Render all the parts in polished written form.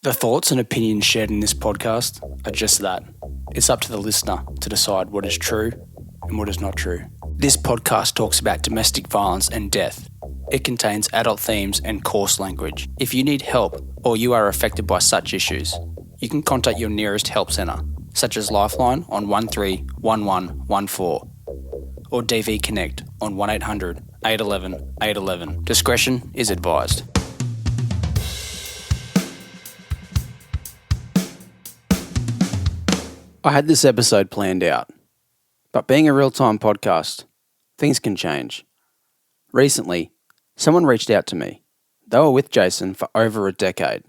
The thoughts and opinions shared in this podcast are just that. It's up to the listener to decide what is true and what is not true. This podcast talks about domestic violence and death. It contains adult themes and coarse language. If you need help or you are affected by such issues, you can contact your nearest help centre, such as Lifeline on 131114 or DV Connect on 1800 811 811. Discretion is advised. I had this episode planned out, but being a real-time podcast, things can change. Recently, someone reached out to me. They were with Jason for over a decade.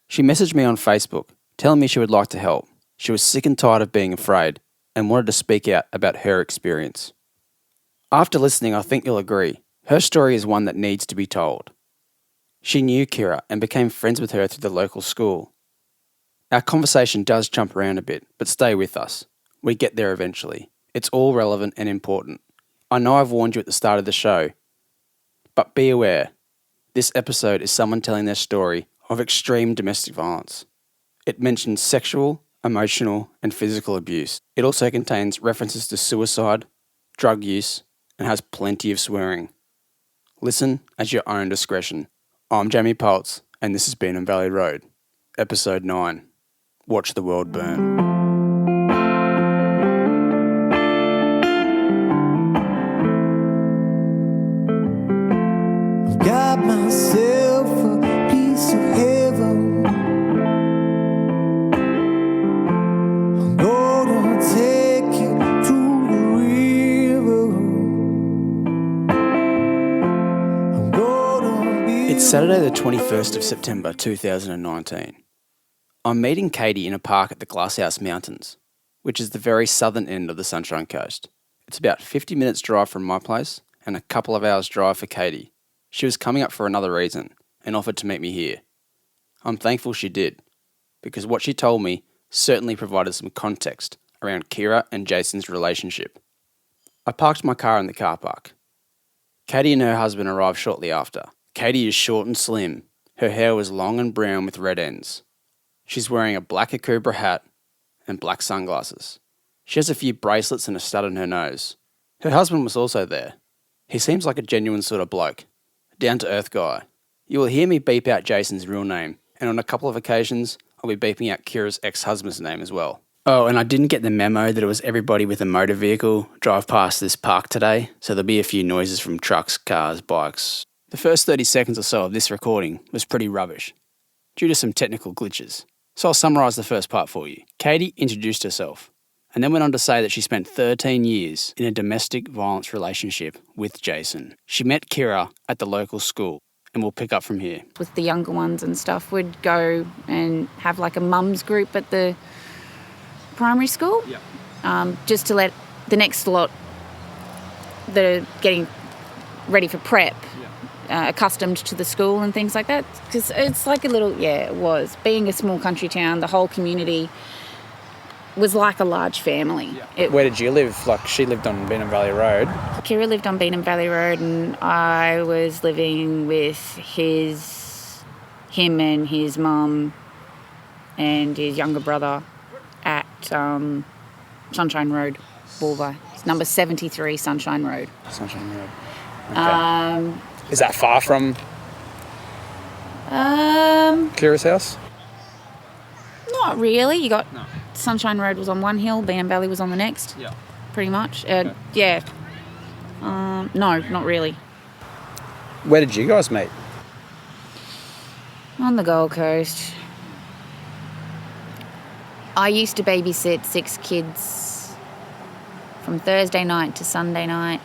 She messaged me on Facebook, telling me she would like to help. She was sick and tired of being afraid and wanted to speak out about her experience. After listening, I think you'll agree. Her story is one that needs to be told. She knew Kiera and became friends with her through the local school. Our conversation does jump around a bit, but stay with us. We get there eventually. It's all relevant and important. I know I've warned you at the start of the show, but be aware, this episode is someone telling their story of extreme domestic violence. It mentions sexual, emotional, and physical abuse. It also contains references to suicide, drug use, and has plenty of swearing. Listen at your own discretion. I'm Jamie Pultz, and this is Beenham Valley Road, Episode 9. Watch the world burn. I've got myself a piece of heaven. I'm gonna take you to the river. I'm gonna be. It's Saturday the 21st of September 2019. I'm meeting Katie in a park at the Glasshouse Mountains, which is the very southern end of the Sunshine Coast. It's about 50 minutes drive from my place and a couple of hours drive for Katie. She was coming up for another reason and offered to meet me here. I'm thankful she did, because what she told me certainly provided some context around Kiera and Jason's relationship. I parked my car in the car park. Katie and her husband arrived shortly after. Katie is short and slim. Her hair was long and brown with red ends. She's wearing a black Akubra hat and black sunglasses. She has a few bracelets and a stud on her nose. Her husband was also there. He seems like a genuine sort of bloke. Down-to-earth guy. You will hear me beep out Jason's real name, and on a couple of occasions, I'll be beeping out Kira's ex-husband's name as well. Oh, and I didn't get the memo that it was everybody with a motor vehicle drive past this park today, so there'll be a few noises from trucks, cars, bikes. The first 30 seconds or so of this recording was pretty rubbish, due to some technical glitches. So I'll summarise the first part for you. Katie introduced herself, and then went on to say that she spent 13 years in a domestic violence relationship with Jason. She met Kiera at the local school, and we'll pick up from here. With the younger ones and stuff, we'd go and have like a mums group at the primary school, just to let the next lot that are getting ready for prep accustomed to the school and things like that, because it's like a little, it was. Being a small country town, the whole community was like a large family. Where did you live? Like, she lived on Beenham Valley Road. Kiera lived on Beenham Valley Road, and I was living with him and his mum and his younger brother at Sunshine Road, Wolver. It's number 73 Sunshine Road. Sunshine Road. Okay. Is that far from Kiera's house? Not really. You got Sunshine Road was on one hill, Beenham Valley was on the next. Yeah. Pretty much. No, not really. Where did you guys meet? On the Gold Coast. I used to babysit 6 kids from Thursday night to Sunday night.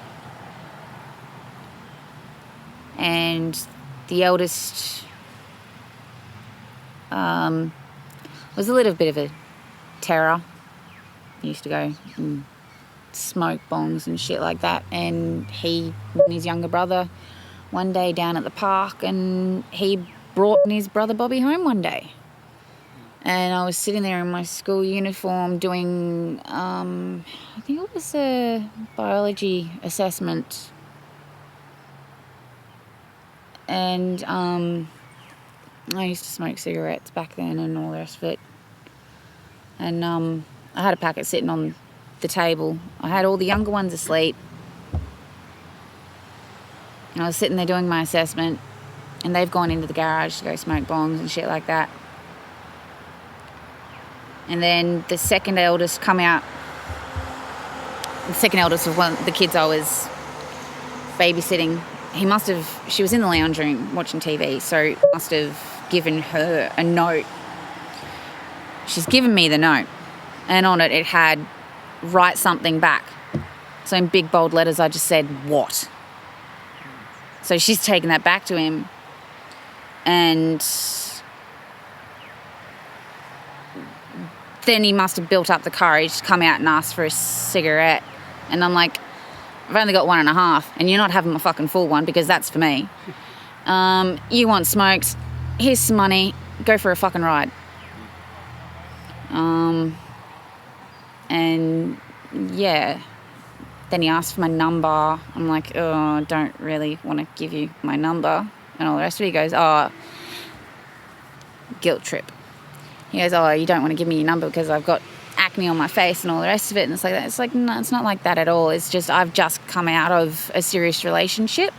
And the eldest was a little bit of a terror. He used to go and smoke bongs and shit like that. And he and his younger brother one day down at the park, and he brought his brother Bobby home one day. And I was sitting there in my school uniform doing, I think it was a biology assessment. And I used to smoke cigarettes back then and all the rest of it. And I had a packet sitting on the table. I had all the younger ones asleep. And I was sitting there doing my assessment, and they've gone into the garage to go smoke bongs and shit like that. And then the second eldest come out. The second eldest of one of the kids I was babysitting. She was in the lounge room watching TV, so must have given her a note. She's given me the note, and on it had write something back. So in big bold letters I just said, what? So she's taken that back to him, and then he must have built up the courage to come out and ask for a cigarette. And I'm like, I've only got 1.5, and you're not having my fucking full one because that's for me. You want smokes? Here's some money. Go for a fucking ride. And yeah, then he asked for my number. I'm like, oh, I don't really want to give you my number, and all the rest of it. He goes, oh, guilt trip. He goes, oh, you don't want to give me your number because I've got acne on my face and all the rest of it. And it's like that. It's like, no, it's not like that at all. It's just I've just come out of a serious relationship,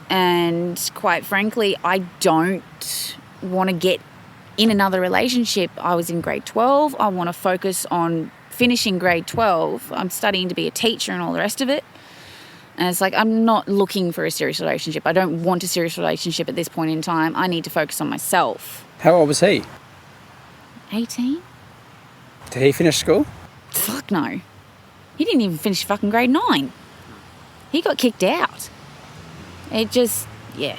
and quite frankly, I don't want to get in another relationship. I was in grade 12. I want to focus on finishing grade 12. I'm studying to be a teacher and all the rest of it. And it's like, I'm not looking for a serious relationship. I don't want a serious relationship at this point in time. I need to focus on myself. How old was he? 18? Did he finish school? Fuck no. He didn't even finish fucking grade 9. He got kicked out. It just, yeah.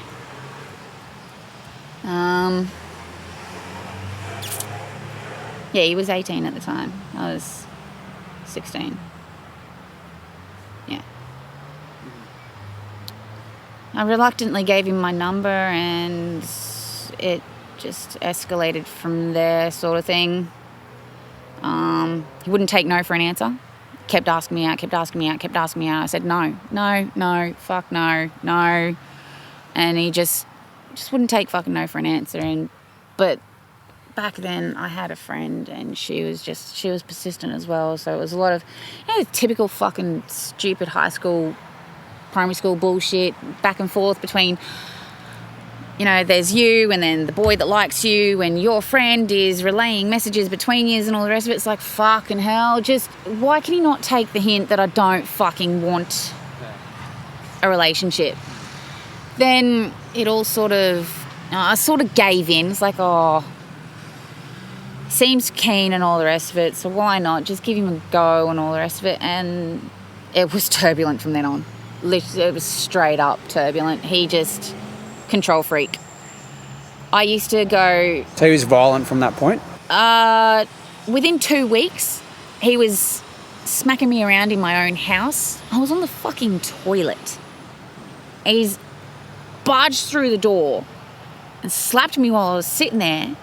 Yeah, he was 18 at the time. I was 16. Yeah. I reluctantly gave him my number, and it just escalated from there, sort of thing. He wouldn't take no for an answer. Kept asking me out. I said, no, fuck no. And he just wouldn't take fucking no for an answer. But back then I had a friend, and she was persistent as well. So it was a lot of, typical fucking stupid high school, primary school bullshit, back and forth between, there's you and then the boy that likes you, and your friend is relaying messages between you and all the rest of it. It's like, fucking hell, just why can you not take the hint that I don't fucking want a relationship? Then it all I sort of gave in. It's like, oh, seems keen and all the rest of it, so why not just give him a go and all the rest of it. And it was turbulent from then on. Literally, it was straight up turbulent. He just control freak. I used to go... So he was violent from that point? Within 2 weeks, he was smacking me around in my own house. I was on the fucking toilet. He's barged through the door and slapped me while I was sitting there.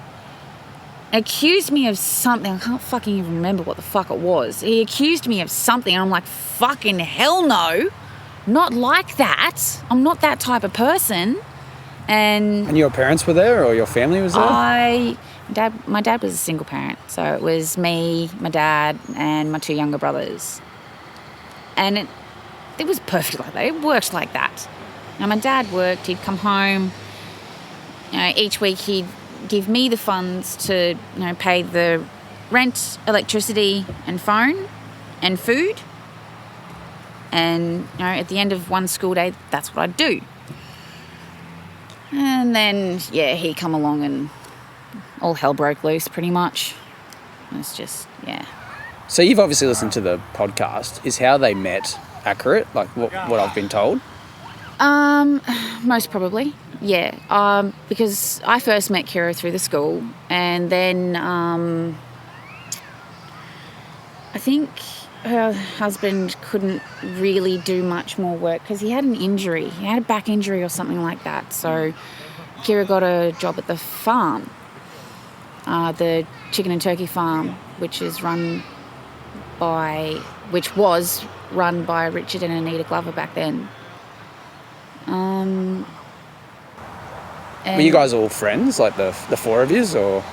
Accused me of something. I can't fucking even remember what the fuck it was. He accused me of something, and I'm like, fucking hell no. Not like that. I'm not that type of person. And your parents were there, or your family was there? My dad was a single parent, so it was me, my dad, and my 2 younger brothers. And it was perfect like that. It worked like that. Now, my dad worked. He'd come home. Each week he'd give me the funds to, pay the rent, electricity, and phone, and food. And, at the end of one school day, that's what I'd do. And then, he come along and all hell broke loose, pretty much. It's just, yeah. So you've obviously listened to the podcast. Is how they met accurate, like what I've been told? Most probably, yeah. Because I first met Kiera through the school, and then I think her husband couldn't really do much more work because he had an injury. He had a back injury or something like that. So Kiera got a job at the farm, the chicken and turkey farm, which was run by Richard and Anita Glover back then. And, Were you guys all friends, like the four of yous, or?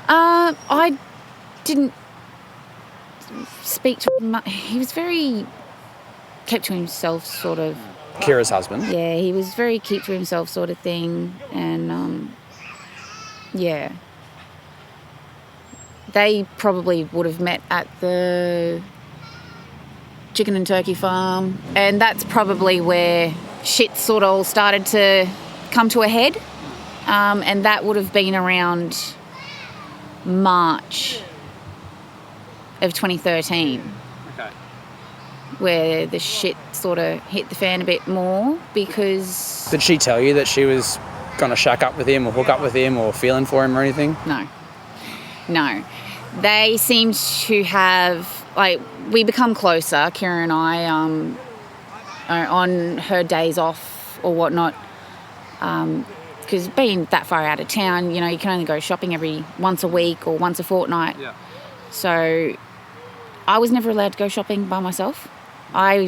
I didn't speak to him much. He was very kept to himself, sort of. Kira's husband? Yeah, he was very keep to himself sort of thing. And, yeah. They probably would have met at the chicken and turkey farm. And that's probably where shit sort of all started to come to a head. And that would have been around March of 2013. Okay. Where the shit sort of hit the fan a bit more, because... Did she tell you that she was going to shack up with him or hook up with him or feeling for him or anything? No. They seemed to have, like, we become closer, Kiera and I, on her days off or whatnot, because being that far out of town, you know, you can only go shopping every once a week or once a fortnight. Yeah. So I was never allowed to go shopping by myself. I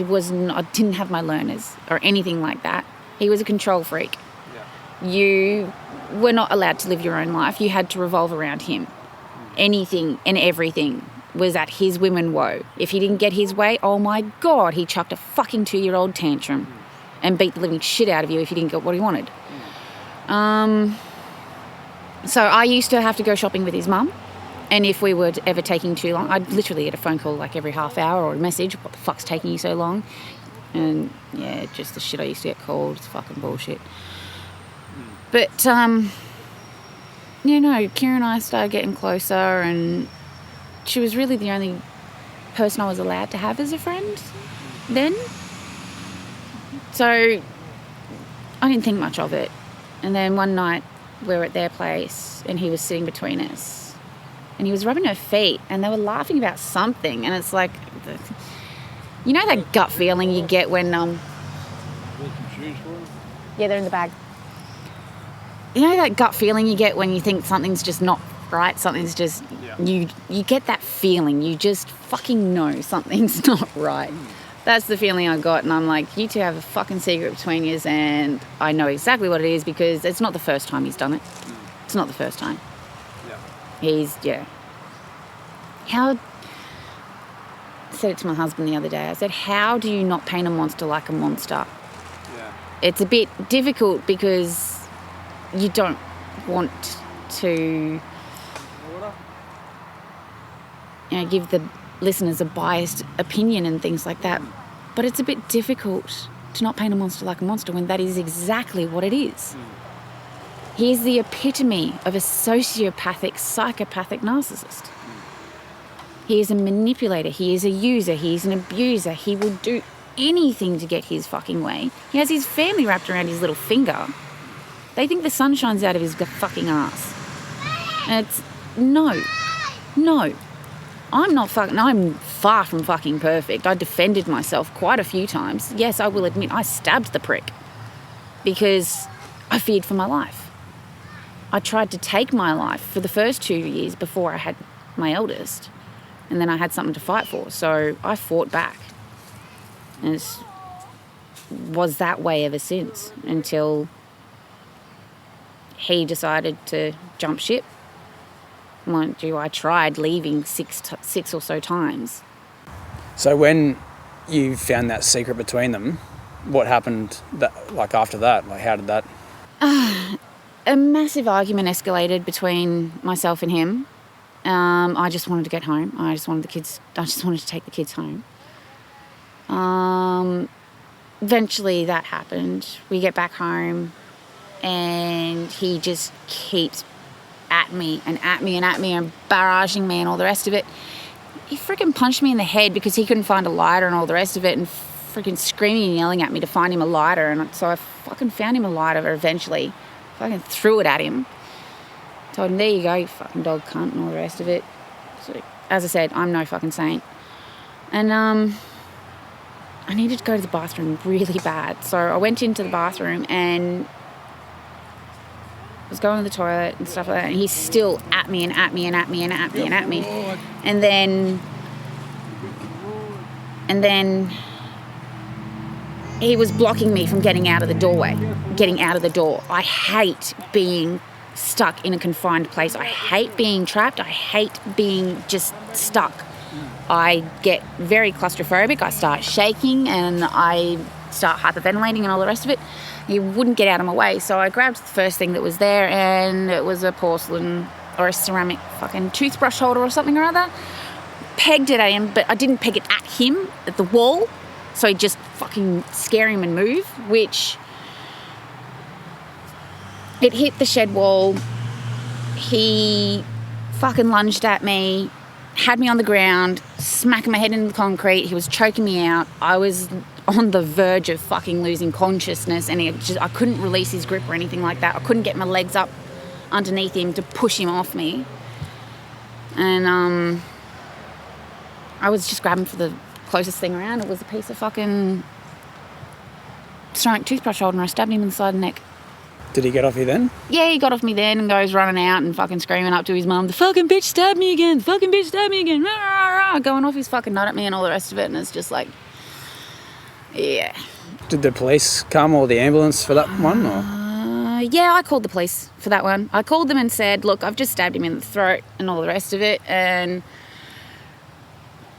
didn't have my learners or anything like that. He was a control freak. Yeah. You were not allowed to live your own life. You had to revolve around him. Anything and everything was at his whim and woe. If he didn't get his way, oh my God, he chucked a fucking 2-year-old tantrum and beat the living shit out of you if you didn't get what he wanted. So I used to have to go shopping with his mum. And if we were ever taking too long, I'd literally get a phone call like every half hour or a message, what the fuck's taking you so long? And yeah, just the shit I used to get called, it's fucking bullshit. But, you know, Kiera and I started getting closer, and she was really the only person I was allowed to have as a friend then. So I didn't think much of it. And then one night we were at their place and he was sitting between us. And he was rubbing her feet, and they were laughing about something. And it's like, you know that gut feeling you get when... Yeah, they're in the bag. You know that gut feeling you get when you think something's just not right, something's just... Yeah. You get that feeling. You just fucking know something's not right. That's the feeling I got, and I'm like, you two have a fucking secret between you, and I know exactly what it is, because it's not the first time he's done it. It's not the first time. I said it to my husband the other day. I said, how do you not paint a monster like a monster? Yeah. It's a bit difficult because you don't want to, you know, give the listeners a biased opinion and things like that. But it's a bit difficult to not paint a monster like a monster when that is exactly what it is. He is the epitome of a sociopathic, psychopathic narcissist. He is a manipulator. He is a user. He is an abuser. He will do anything to get his fucking way. He has his family wrapped around his little finger. They think the sun shines out of his fucking ass. And it's, no. I'm far from fucking perfect. I defended myself quite a few times. Yes, I will admit I stabbed the prick because I feared for my life. I tried to take my life for the first 2 years before I had my eldest, and then I had something to fight for, so I fought back. And it was that way ever since, until he decided to jump ship. Mind you, I tried leaving six or so times. So when you found that secret between them, what happened after that? Like, how did that... A massive argument escalated between myself and him. I just wanted to get home. I just wanted to take the kids home. Eventually that happened. We get back home and he just keeps at me and barraging me and all the rest of it. He freaking punched me in the head because he couldn't find a lighter and all the rest of it, and freaking screaming and yelling at me to find him a lighter. And so I fucking found him a lighter eventually. Fucking threw it at him. Told him, there you go, you fucking dog cunt, and all the rest of it. So, as I said, I'm no fucking saint. And I needed to go to the bathroom really bad. So I went into the bathroom and was going to the toilet and stuff like that. And he's still at me. And then he was blocking me from getting out of the door. I hate being stuck in a confined place. I hate being trapped. I hate being just stuck. I get very claustrophobic. I start shaking and I start hyperventilating and all the rest of it. He wouldn't get out of my way. So I grabbed the first thing that was there, and it was a porcelain or a ceramic fucking toothbrush holder or something or other. Pegged it at him, but I didn't peg it at him, at the wall. So he'd just fucking scare him and move, which it hit the shed wall. He fucking lunged at me, had me on the ground, smacking my head into the concrete. He was choking me out. I was on the verge of fucking losing consciousness, and I couldn't release his grip or anything like that. I couldn't get my legs up underneath him to push him off me. And I was just grabbing for the closest thing around. It was a piece of fucking ceramic toothbrush holder, and I stabbed him in the side of the neck. Did he get off you then? Yeah, he got off me then and goes running out and fucking screaming up to his mum, "The fucking bitch stabbed me again! The fucking bitch stabbed me again!" Rah, rah, rah, going off his fucking nut at me and all the rest of it. And it's just like, yeah. Did the police come or the ambulance for that one? Or? Yeah, I called the police for that one. I called them and said, look, I've just stabbed him in the throat and all the rest of it. And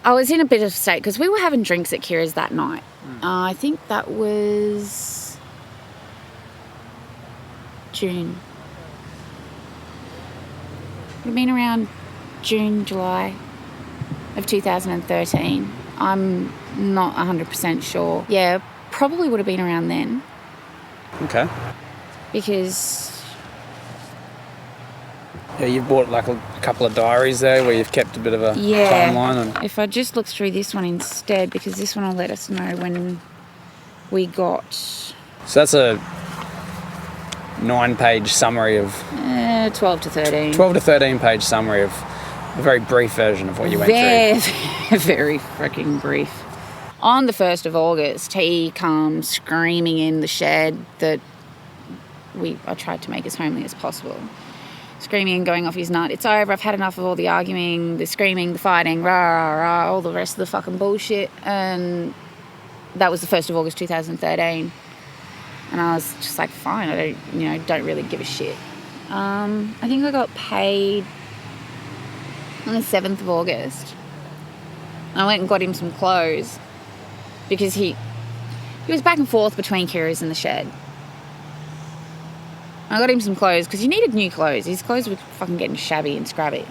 I was in a bit of a state because we were having drinks at Kira's that night. I think that was June. It would have been around June, July of 2013. I'm not 100% sure. Yeah, probably would have been around then. Okay. Because... yeah, you've bought like a couple of diaries there where you've kept a bit of a timeline. And... if I just look through this one instead, because this one will let us know when we got... so that's a 9-page summary of... 12 to 13. 12 to 13 page summary of a very brief version of what you went through. Very freaking brief. On the 1st of August, he comes screaming in the shed that I tried to make as homely as possible. Screaming and going off his nut. It's over. I've had enough of all the arguing, the screaming, the fighting, rah, rah, rah, all the rest of the fucking bullshit. And that was the 1st of August 2013. And I was just like, fine, I don't really give a shit. I think I got paid on the 7th of August. I went and got him some clothes because he was back and forth between Kira's and the shed. I got him some clothes because he needed new clothes. His clothes were fucking getting shabby and scrubby.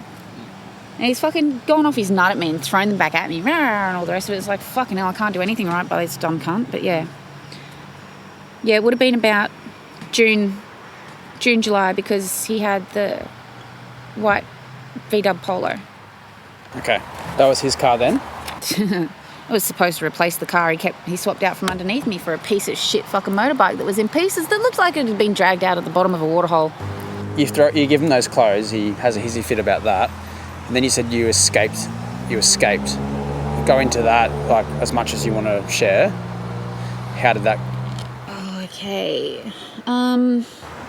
And he's fucking going off his nut at me and throwing them back at me and all the rest of it. It's like, fucking hell, I can't do anything right by this dumb cunt. But yeah. Yeah, it would have been about June, July, because he had the white V-dub Polo. Okay. That was his car then? I was supposed to replace the car he swapped out from underneath me for a piece of shit fucking motorbike that was in pieces that looked like it had been dragged out of the bottom of a waterhole. You give him those clothes, he has a hissy fit about that, and then you said you escaped. Go into that, like, as much as you want to share. How did that... okay.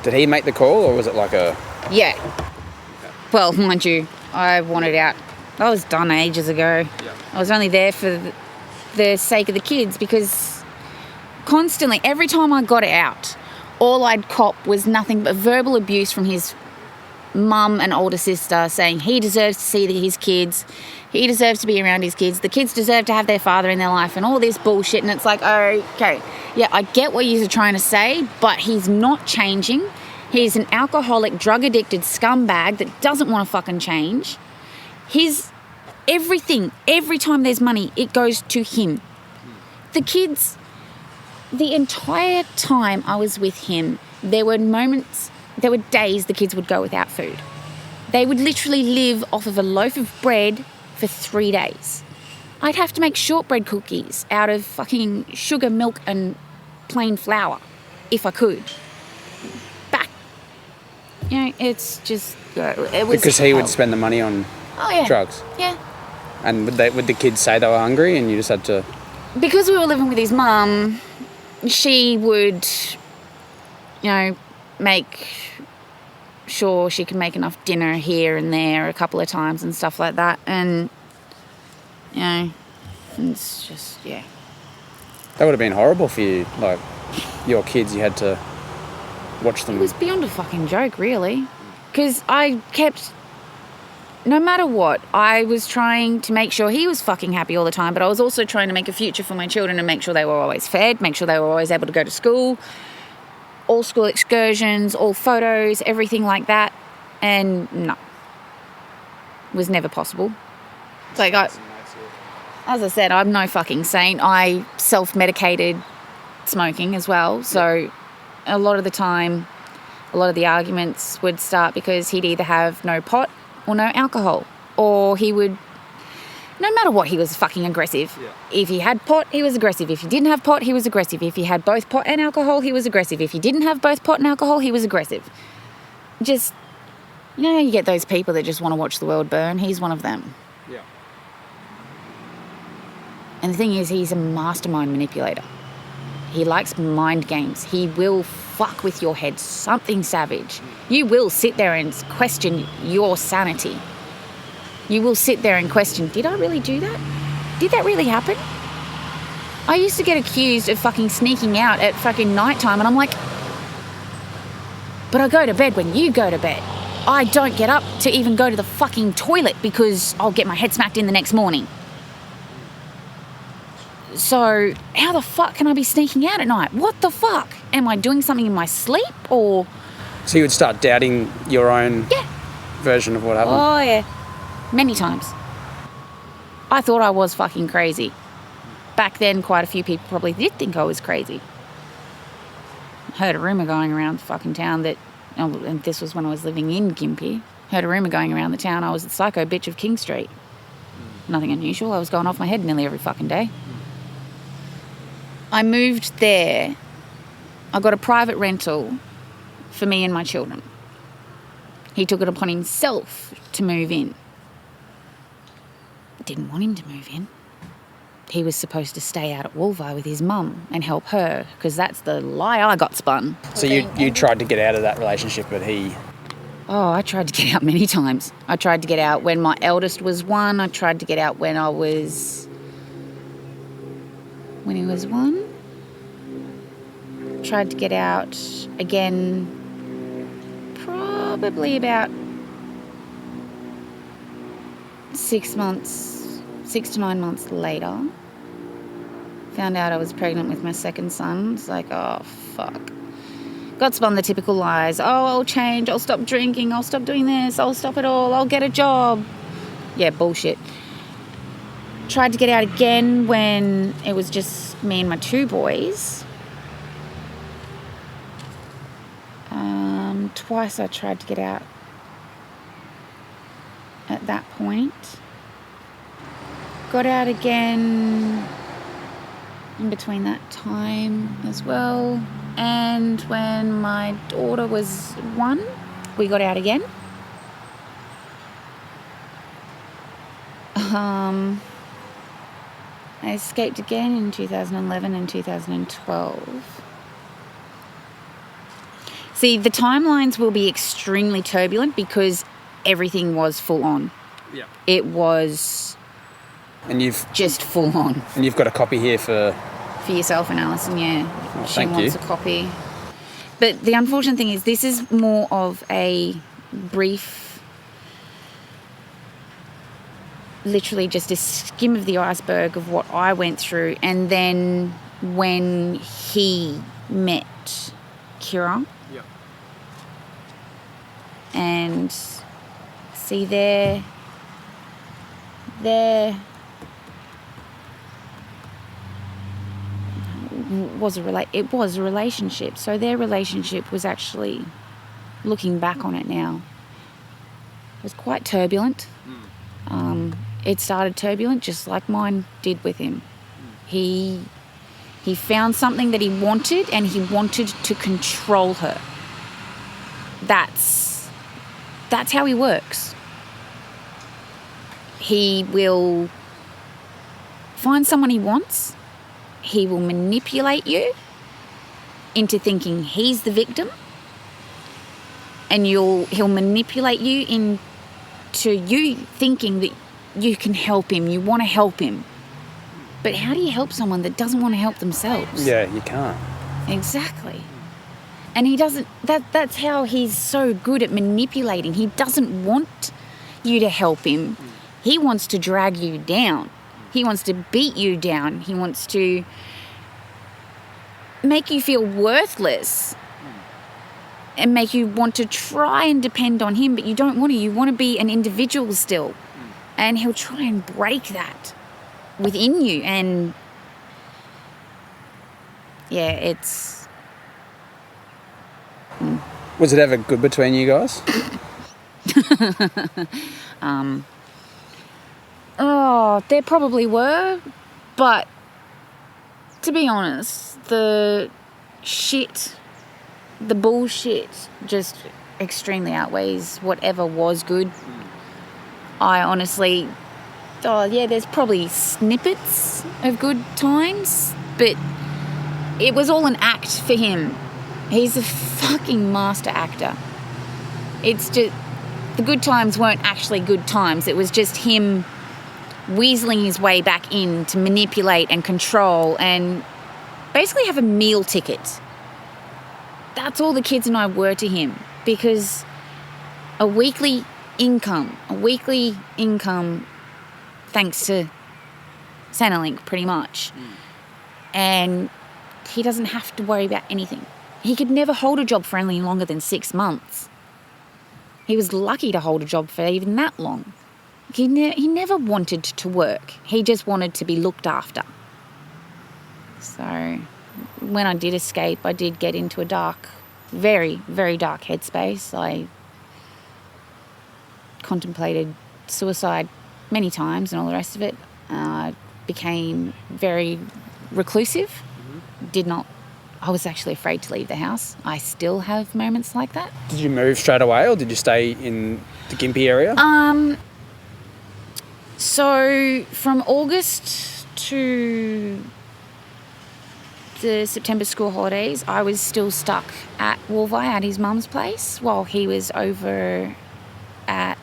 Did he make the call, or was it like a... yeah. Well, mind you, I wanted out. I was done ages ago. Yeah. I was only there for the sake of the kids, because constantly, every time I got out, all I'd cop was nothing but verbal abuse from his mum and older sister, saying he deserves to see his kids, he deserves to be around his kids, the kids deserve to have their father in their life, and all this bullshit. And it's like, okay, yeah, I get what you're trying to say, but he's not changing. He's an alcoholic, drug-addicted scumbag that doesn't want to fucking change. His everything, every time there's money, it goes to him. The kids, the entire time I was with him, there were days the kids would go without food. They would literally live off of a loaf of bread for 3 days. I'd have to make shortbread cookies out of fucking sugar, milk and plain flour, if I could. It's just... it was because he would spend the money on drugs? Yeah. And would the kids say they were hungry and you just had to... because we were living with his mum, she would, make sure she could make enough dinner here and there a couple of times and stuff like that. And, it's just, yeah. That would have been horrible for you. Like, your kids, you had to watch them. It was beyond a fucking joke, really. Because I kept... No matter what, I was trying to make sure he was fucking happy all the time, but I was also trying to make a future for my children and make sure they were always fed, make sure they were always able to go to school, all school excursions, all photos, everything like that. And no. It was never possible. It's like, as I said, I'm no fucking saint. I self-medicated smoking as well. So a lot of the time, a lot of the arguments would start because he'd either have no pot or no alcohol, or he would, no matter what, he was fucking aggressive. Yeah. If he had pot, he was aggressive. If he didn't have pot, he was aggressive. If he had both pot and alcohol, he was aggressive. If he didn't have both pot and alcohol, he was aggressive. Just, you know, you get those people that just want to watch the world burn. He's one of them. Yeah. And the thing is, he's a mastermind manipulator. He likes mind games. He will fuck with your head, something savage. You will sit there and question your sanity. You will sit there and question, did I really do that? Did that really happen? I used to get accused of fucking sneaking out at fucking nighttime, and I'm like, but I go to bed when you go to bed. I don't get up to even go to the fucking toilet because I'll get my head smacked in the next morning. So how the fuck can I be sneaking out at night? What the fuck? Am I doing something in my sleep or... So you would start doubting your own version of what happened? Oh, yeah. Many times. I thought I was fucking crazy. Back then, quite a few people probably did think I was crazy. I heard a rumour going around the fucking town that... Oh, and this was when I was living in Gympie. Heard a rumour going around the town I was the psycho bitch of King Street. Nothing unusual. I was going off my head nearly every fucking day. I moved there. I got a private rental for me and my children. He took it upon himself to move in. I didn't want him to move in. He was supposed to stay out at Wolvi with his mum and help her, because that's the lie I got spun. So you tried to get out of that relationship, but he... Oh, I tried to get out many times. I tried to get out when my eldest was 1. I tried to get out when I was... When he was 1. Tried to get out again probably about 6 to 9 months later. Found out I was pregnant with my second son. It's like, oh, fuck. Got spun the typical lies. Oh, I'll change. I'll stop drinking. I'll stop doing this. I'll stop it all. I'll get a job. Yeah, bullshit. Tried to get out again when it was just me and my 2 boys. Twice I tried to get out at that point. Got out again in between that time as well. And when my daughter was 1, we got out again. I escaped again in 2011 and 2012. See, the timelines will be extremely turbulent because everything was full on. Yeah. It was just full on. And you've got a copy here for yourself and Alison, yeah. Oh, she wants a copy. But the unfortunate thing is this is more of a brief, literally just a skim of the iceberg of what I went through. And then when he met Kiera, and see there it was a relationship. So their relationship was actually, looking back on it now, was quite turbulent. It started turbulent just like mine did with him. He found something that he wanted, and he wanted to control her. That's how he works. He will find someone he wants. He will manipulate you into thinking he's the victim. And he'll manipulate you into you thinking that you can help him, you want to help him. But how do you help someone that doesn't want to help themselves? Yeah, you can't. Exactly. And he doesn't, that's how he's so good at manipulating. He doesn't want you to help him. He wants to drag you down. He wants to beat you down. He wants to make you feel worthless and make you want to try and depend on him, but you don't want to. You want to be an individual still. And he'll try and break that within you. And yeah, it's... Was it ever good between you guys? Oh, there probably were, but to be honest, the bullshit just extremely outweighs whatever was good. I honestly, there's probably snippets of good times, but it was all an act for him. He's a fucking master actor. It's just, the good times weren't actually good times. It was just him weaseling his way back in to manipulate and control and basically have a meal ticket. That's all the kids and I were to him, because a weekly income thanks to Centrelink pretty much. And he doesn't have to worry about anything. He could never hold a job for any longer than 6 months. He was lucky to hold a job for even that long. He never wanted to work. He just wanted to be looked after. So when I did escape, I did get into a dark, very, very dark headspace. I contemplated suicide many times and all the rest of it. Became very reclusive. I was actually afraid to leave the house. I still have moments like that. Did you move straight away, or did you stay in the Gympie area? So from August to the September school holidays, I was still stuck at Wolvi at his mum's place while he was over at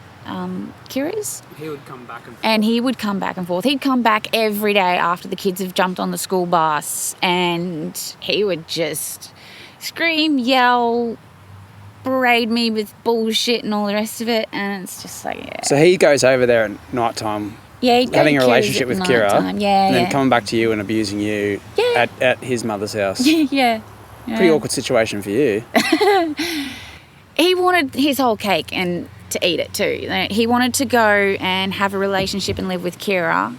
Kira's. He would come back and forth. And he would come back and forth. He'd come back every day after the kids have jumped on the school bus, and he would just scream, yell, berate me with bullshit and all the rest of it. And it's just like, yeah. So he goes over there at night time, having a relationship with Kira, and then coming back to you and abusing you at his mother's house. Yeah. Pretty awkward situation for you. He wanted his whole cake and to eat it too. He wanted to go and have a relationship and live with Kira,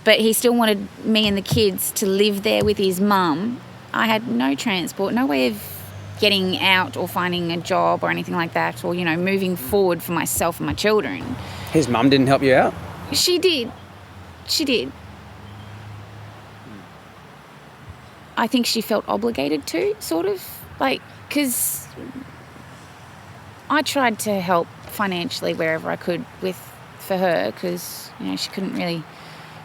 but he still wanted me and the kids to live there with his mum. I had no transport, no way of getting out or finding a job or anything like that, or, moving forward for myself and my children. His mum didn't help you out? She did. I think she felt obligated to, sort of, because I tried to help financially wherever I could for her, because she couldn't really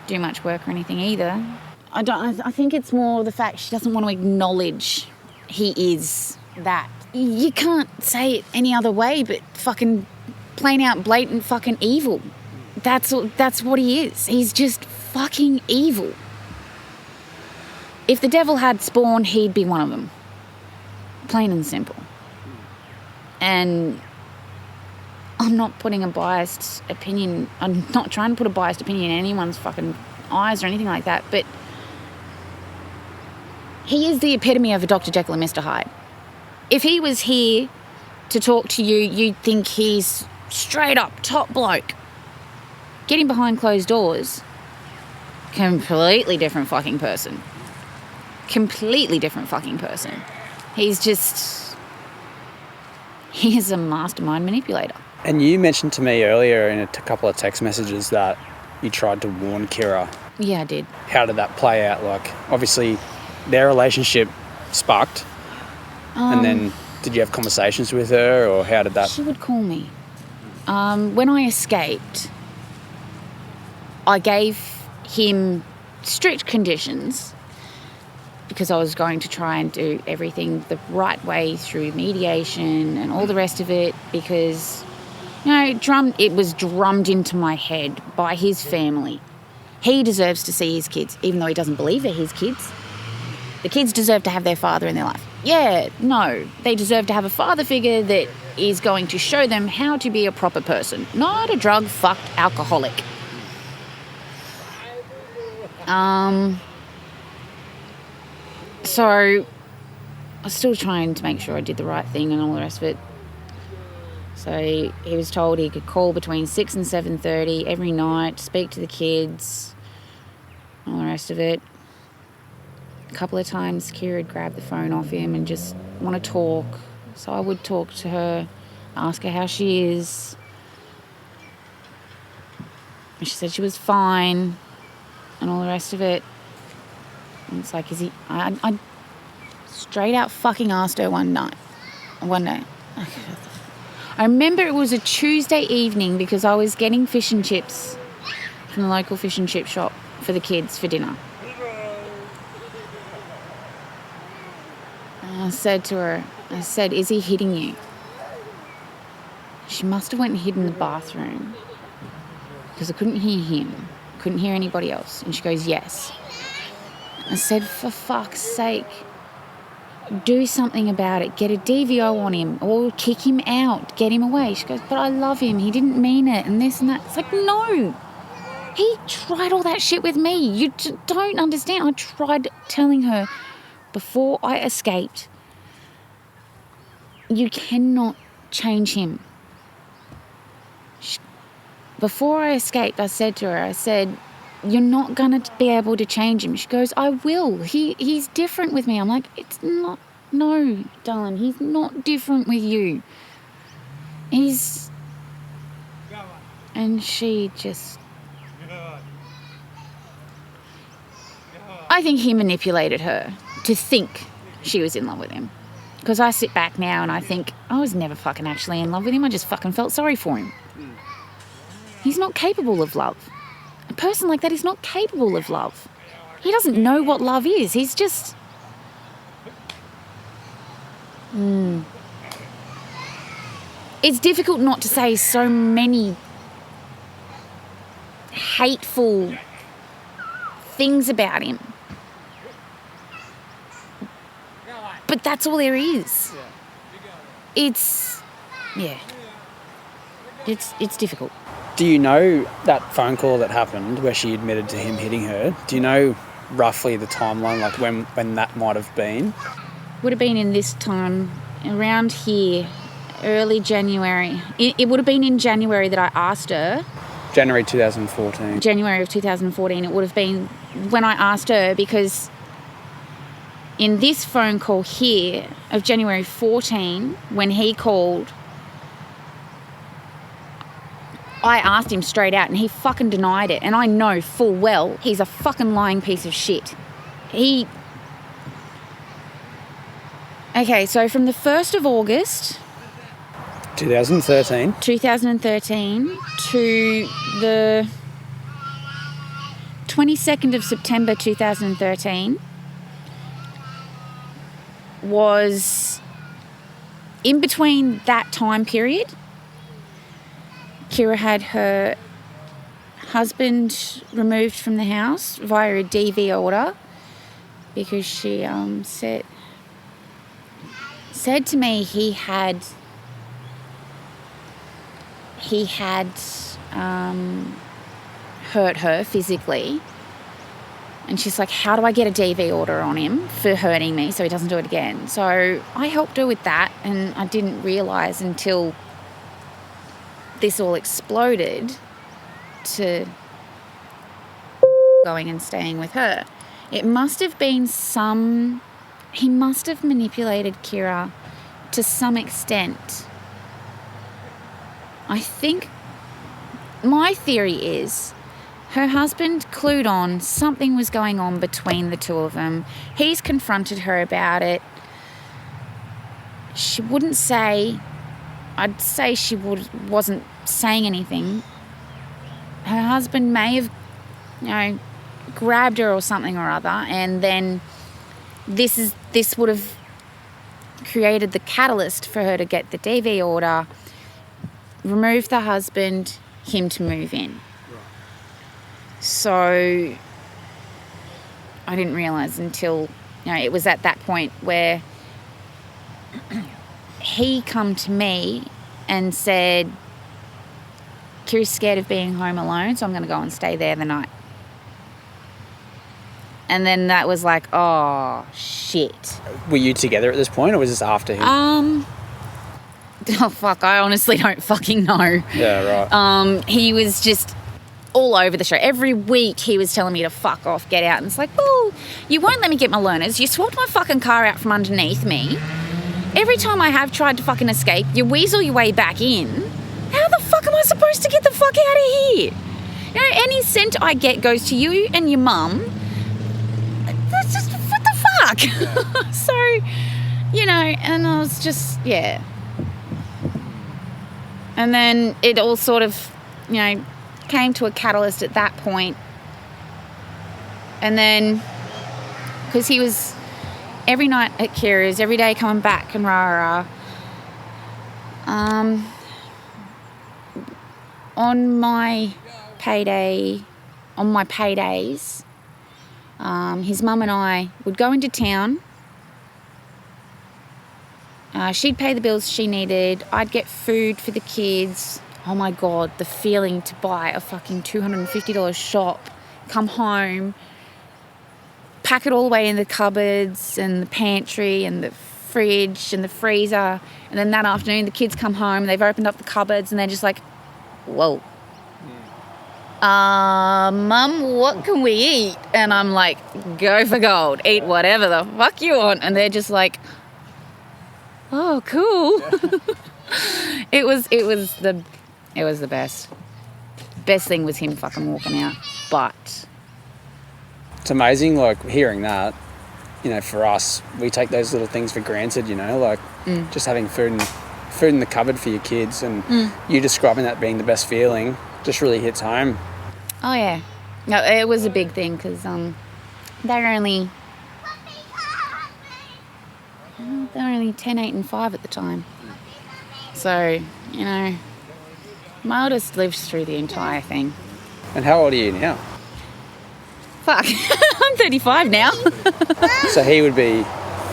do much work or anything either. I think it's more the fact she doesn't want to acknowledge he is that. You can't say it any other way but fucking plain out blatant fucking evil. That's what he is. He's just fucking evil. If the devil had spawn, he'd be one of them. Plain and simple. And I'm not putting a biased opinion, I'm not trying to put a biased opinion in anyone's fucking eyes or anything like that, but he is the epitome of a Dr. Jekyll and Mr. Hyde. If he was here to talk to you, you'd think he's straight up top bloke. Getting behind closed doors, completely different fucking person. Completely different fucking person. He is a mastermind manipulator. And you mentioned to me earlier in a couple of text messages that you tried to warn Kira. Yeah, I did. How did that play out? Obviously, their relationship sparked. And then did you have conversations with her, or how did that... She would call me. When I escaped, I gave him strict conditions because I was going to try and do everything the right way through mediation and all the rest of it, because, it was drummed into my head by his family He deserves to see his kids, even though he doesn't believe they're his kids. The kids deserve to have their father in their life. Yeah, no, they deserve to have a father figure that is going to show them how to be a proper person, not a drug-fucked alcoholic. So I was still trying to make sure I did the right thing and all the rest of it. So he was told he could call between 6 and 7:30 every night, speak to the kids, all the rest of it. A couple of times Kiera would grab the phone off him and just want to talk. So I would talk to her, ask her how she is. And she said she was fine and all the rest of it. And it's like, is he... I straight out fucking asked her one day. I remember it was a Tuesday evening because I was getting fish and chips from the local fish and chip shop for the kids for dinner. And I said to her, is he hitting you? She must have went and hid in the bathroom because I couldn't hear him, couldn't hear anybody else. And she goes, yes. I said, for fuck's sake, do something about it. Get a DVO on him or kick him out, get him away. She goes, but I love him. He didn't mean it and this and that. It's like, no. He tried all that shit with me. You don't understand. I tried telling her before I escaped, you cannot change him. Before I escaped, I said to her, you're not going to be able to change him. She goes, I will. He's different with me. I'm like, it's not. No, darling, he's not different with you. And she just... I think he manipulated her to think she was in love with him. Because I sit back now and I think, I was never fucking actually in love with him. I just fucking felt sorry for him. He's not capable of love. A person like that is not capable of love. He doesn't know what love is. He's just... It's difficult not to say so many hateful things about him. But that's all there is. It's difficult. Do you know that phone call that happened where she admitted to him hitting her? Do you know roughly the timeline, like when that might have been? Would have been in this time, around here, early January. It would have been in January that I asked her. January 2014. January of 2014. It would have been when I asked her, because in this phone call here of January 14, when he called, I asked him straight out and he fucking denied it. And I know full well he's a fucking lying piece of shit. Okay, so from the 1st of August 2013 to the 22nd of September 2013 was in between that time period. Kiera had her husband removed from the house via a DV order because she said to me he had hurt her physically. And she's like, how do I get a DV order on him for hurting me so he doesn't do it again? So I helped her with that, and I didn't realise until this all exploded to going and staying with her. It must have been he must have manipulated Kiera to some extent. I think my theory is her husband clued on something was going on between the two of them. He's confronted her about it. She wouldn't say... I'd say she wasn't saying anything. Her husband may have, grabbed her or something or other, and then this would have created the catalyst for her to get the DV order, remove the husband, him to move in. So I didn't realise until, it was at that point where he come to me and said, Kira's scared of being home alone, so I'm going to go and stay there the night. And then that was like, oh, shit. Were you together at this point, or was this after him? Oh, fuck, I honestly don't fucking know. Yeah, right. He was just all over the show. Every week he was telling me to fuck off, get out. And it's like, well, you won't let me get my learners. You swapped my fucking car out from underneath me. Every time I have tried to fucking escape, you weasel your way back in. How the fuck am I supposed to get the fuck out of here? Any cent I get goes to you and your mum. That's just, what the fuck? So, and I was just, yeah. And then it all sort of, came to a catalyst at that point. And then, because he was every night at Kiera's, every day coming back and rah-rah. On my paydays, his mum and I would go into town. She'd pay the bills she needed. I'd get food for the kids. Oh my God, the feeling to buy a fucking $250 shop, come home, pack it all the way in the cupboards and the pantry and the fridge and the freezer. And then that afternoon, the kids come home, they've opened up the cupboards and they're just like, whoa. Mum, what can we eat? And I'm like, go for gold. Eat whatever the fuck you want. And they're just like, oh, cool. It was the best. Best thing was him fucking walking out. But It's amazing, like, hearing that, for us, we take those little things for granted, just having food in the cupboard for your kids, and you describing that being the best feeling just really hits home. oh yeah, no, it was a big thing because they're only 10, 8 and 5 at the time. So, my oldest lived through the entire thing. And how old are you now? Fuck, I'm 35 now. So he would be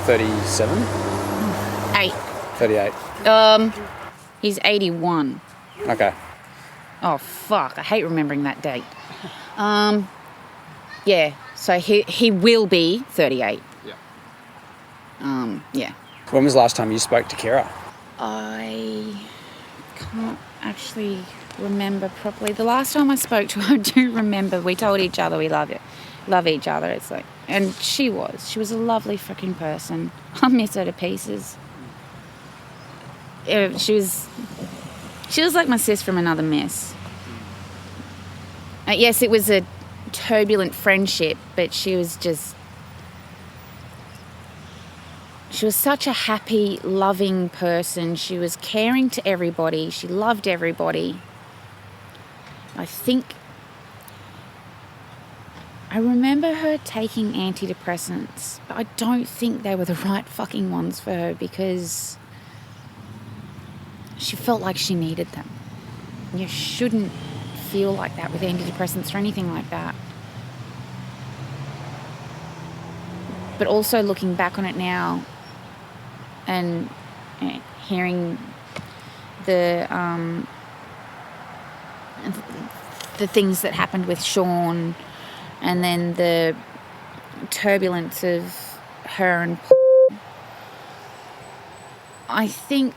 37? 8. 38. He's 81. Okay. Oh fuck, I hate remembering that date. Yeah, so he will be 38. Yeah. Yeah. When was the last time you spoke to Kiera? I can't actually remember properly. The last time I spoke to her, I do remember we told each other we love each other. It's like, and she was a lovely freaking person. I miss her to pieces. She was like my sis from another mess. Yes, it was a turbulent friendship, but she was such a happy, loving person. She was caring to everybody. She loved everybody. I remember her taking antidepressants, but I don't think they were the right fucking ones for her because she felt like she needed them. You shouldn't feel like that with antidepressants or anything like that. But also looking back on it now and hearing the things that happened with Sean, and then the turbulence of her and Paul, I think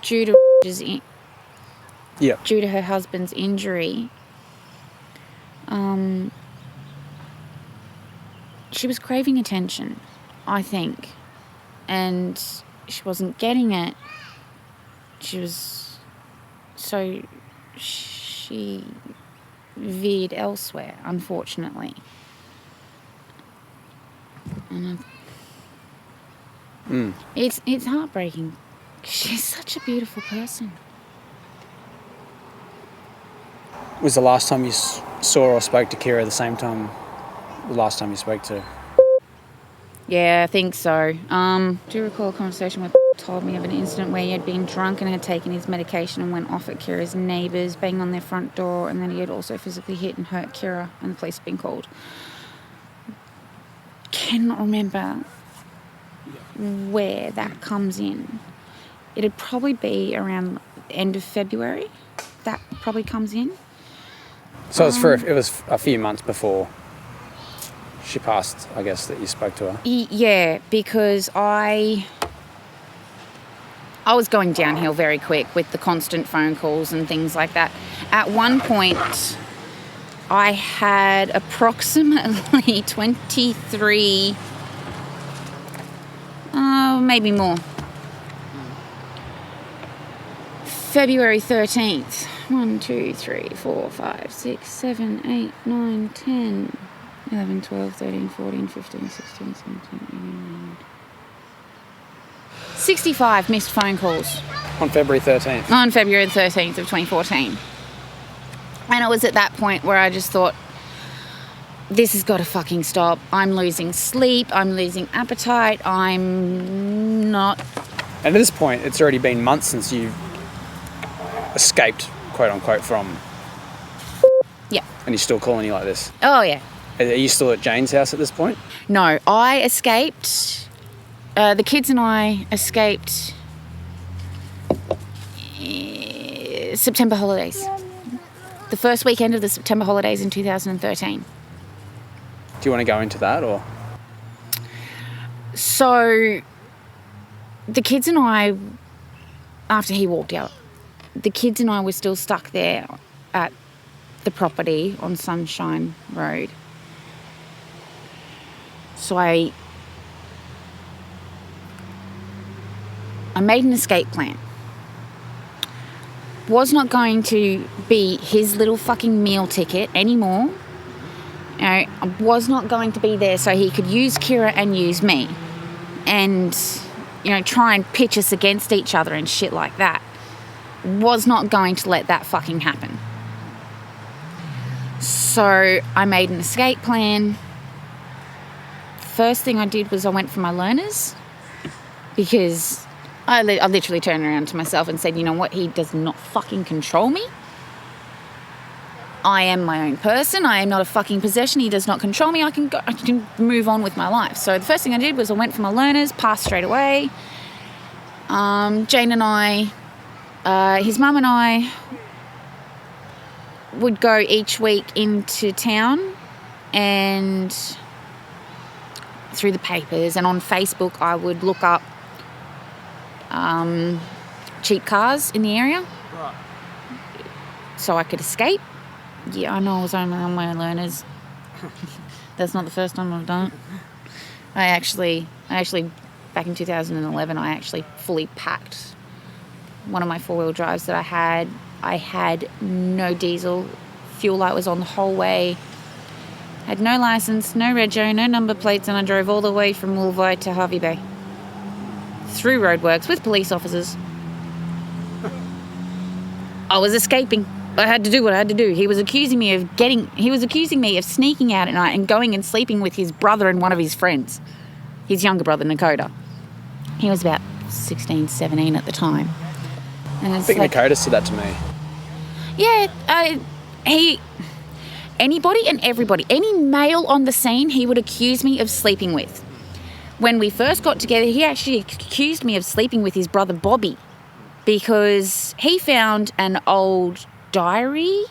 due to her husband's injury, she was craving attention, I think, and she wasn't getting it. She veered elsewhere, unfortunately. And it's heartbreaking. She's such a beautiful person. Was the last time you saw or spoke to Kiera the same time the last time you spoke to her? Yeah, I think so. Do you recall a conversation with told me of an incident where he had been drunk and had taken his medication and went off at Kira's neighbours, banging on their front door, and then he had also physically hit and hurt Kira, and the police had been called. Cannot remember where that comes in. It'd probably be around the end of February. That probably comes in. So it was a few months before she passed, I guess, that you spoke to her. Yeah, because I was going downhill very quick with the constant phone calls and things like that. At one point, I had approximately 23, maybe more. February 13th. 1, 2, 3, 4, 5, 6, 7, 8, 9, 10, 11, 12, 13, 14, 15, 16, 17, 18, 65 missed phone calls. On February 13th? On February 13th of 2014. And it was at that point where I just thought, this has got to fucking stop. I'm losing sleep. I'm losing appetite. I'm not... And at this point, it's already been months since you've escaped, quote unquote, from... Yeah. And he's still calling you like this? Oh, yeah. Are you still at Jane's house at this point? No, I escaped. The kids and I escaped September holidays. The first weekend of the September holidays in 2013. Do you want to go into that, or...? So, the kids and I, after he walked out, the kids and I were still stuck there at the property on Sunshine Road. So I made an escape plan. Was not going to be his little fucking meal ticket anymore. You know, I was not going to be there so he could use Kiera and use me. And, you know, try and pitch us against each other and shit like that. Was not going to let that fucking happen. So I made an escape plan. First thing I did was I went for my learners, because I literally turned around to myself and said, you know what, he does not fucking control me. I am my own person. I am not a fucking possession. He does not control me. I can move on with my life. So the first thing I did was I went for my learners, passed straight away. Jane and I, his mum and I would go each week into town and through the papers, and on Facebook I would look up cheap cars in the area, right, so I could escape. Yeah, I know I was only on my learners. That's not the first time I've done it. I actually back in 2011 I actually fully packed one of my four-wheel drives that I had. I had no diesel, fuel light was on the whole way, had no license, no rego, no number plates, and I drove all the way from Woolvie to Harvey Bay through roadworks with police officers. I was escaping. I had to do what I had to do. He was accusing me of sneaking out at night and going and sleeping with his brother and one of his friends, his younger brother, Nakota. He was about 16, 17 at the time. And I think Nakota said that to me. Yeah, anybody and everybody, any male on the scene, he would accuse me of sleeping with. When we first got together, he actually accused me of sleeping with his brother Bobby, because he found an old diary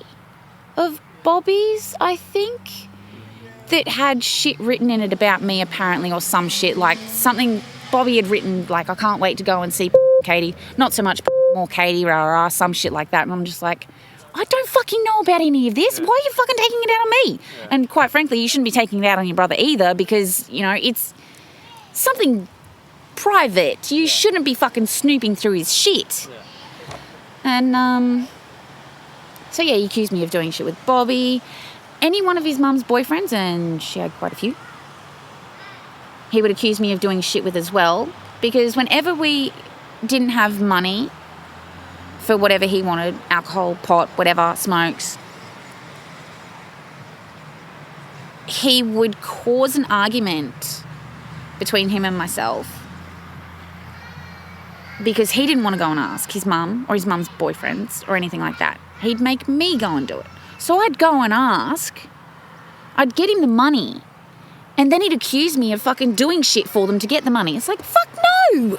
of Bobby's, I think, that had shit written in it about me apparently, or some shit, like something Bobby had written, like, I can't wait to go and see Katie, not so much more Katie, rah rah, some shit like that. And I'm just like, I don't fucking know about any of this. Why are you fucking taking it out on me? Yeah. And quite frankly, you shouldn't be taking it out on your brother either, because, you know, it's something private. You shouldn't be fucking snooping through his shit. And, so yeah, he accused me of doing shit with Bobby. Any one of his mum's boyfriends, and she had quite a few, he would accuse me of doing shit with as well, because whenever we didn't have money for whatever he wanted, alcohol, pot, whatever, smokes, he would cause an argument between him and myself because he didn't want to go and ask his mum or his mum's boyfriends or anything like that. He'd make me go and do it. So I'd go and ask. I'd get him the money. And then he'd accuse me of fucking doing shit for them to get the money. It's like, fuck no!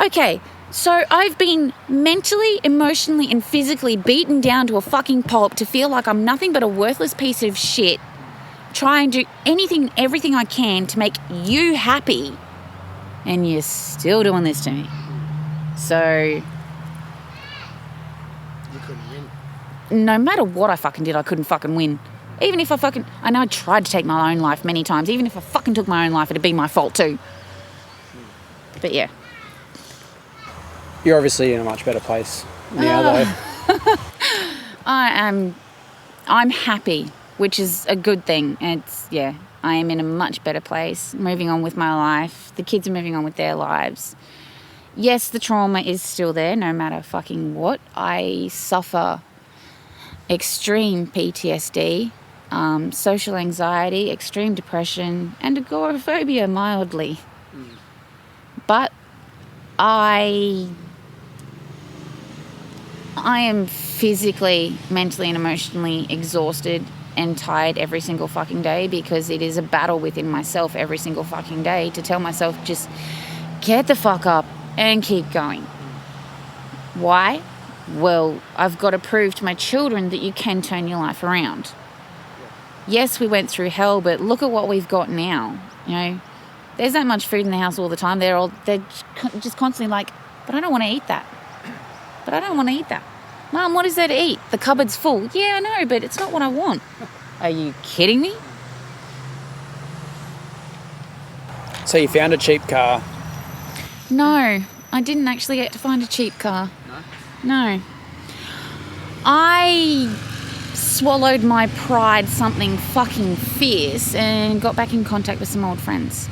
Okay, so I've been mentally, emotionally, and physically beaten down to a fucking pulp to feel like I'm nothing but a worthless piece of shit, try and do anything, everything I can to make you happy, and you're still doing this to me. So, You couldn't win. no matter what I fucking did, I couldn't fucking win. Even if I know I tried to take my own life many times. Even if I fucking took my own life, it'd be my fault too. But yeah. You're obviously in a much better place now, though. I'm happy, which is a good thing. I am in a much better place, moving on with my life. The kids are moving on with their lives. Yes, the trauma is still there, no matter fucking what. I suffer extreme PTSD, social anxiety, extreme depression, and agoraphobia mildly. But I am physically, mentally, and emotionally exhausted and tired every single fucking day, because it is a battle within myself every single fucking day to tell myself, just get the fuck up and keep going. Why? Well, I've got to prove to my children that you can turn your life around. Yes, we went through hell, but look at what we've got now. You know, there's that much food in the house all the time. They're just constantly like, but I don't want to eat that. But I don't want to eat that. Mum, what is there to eat? The cupboard's full. Yeah, I know, but it's not what I want. Are you kidding me? So you found a cheap car. No, I didn't actually get to find a cheap car. No. I swallowed my pride something fucking fierce and got back in contact with some old friends.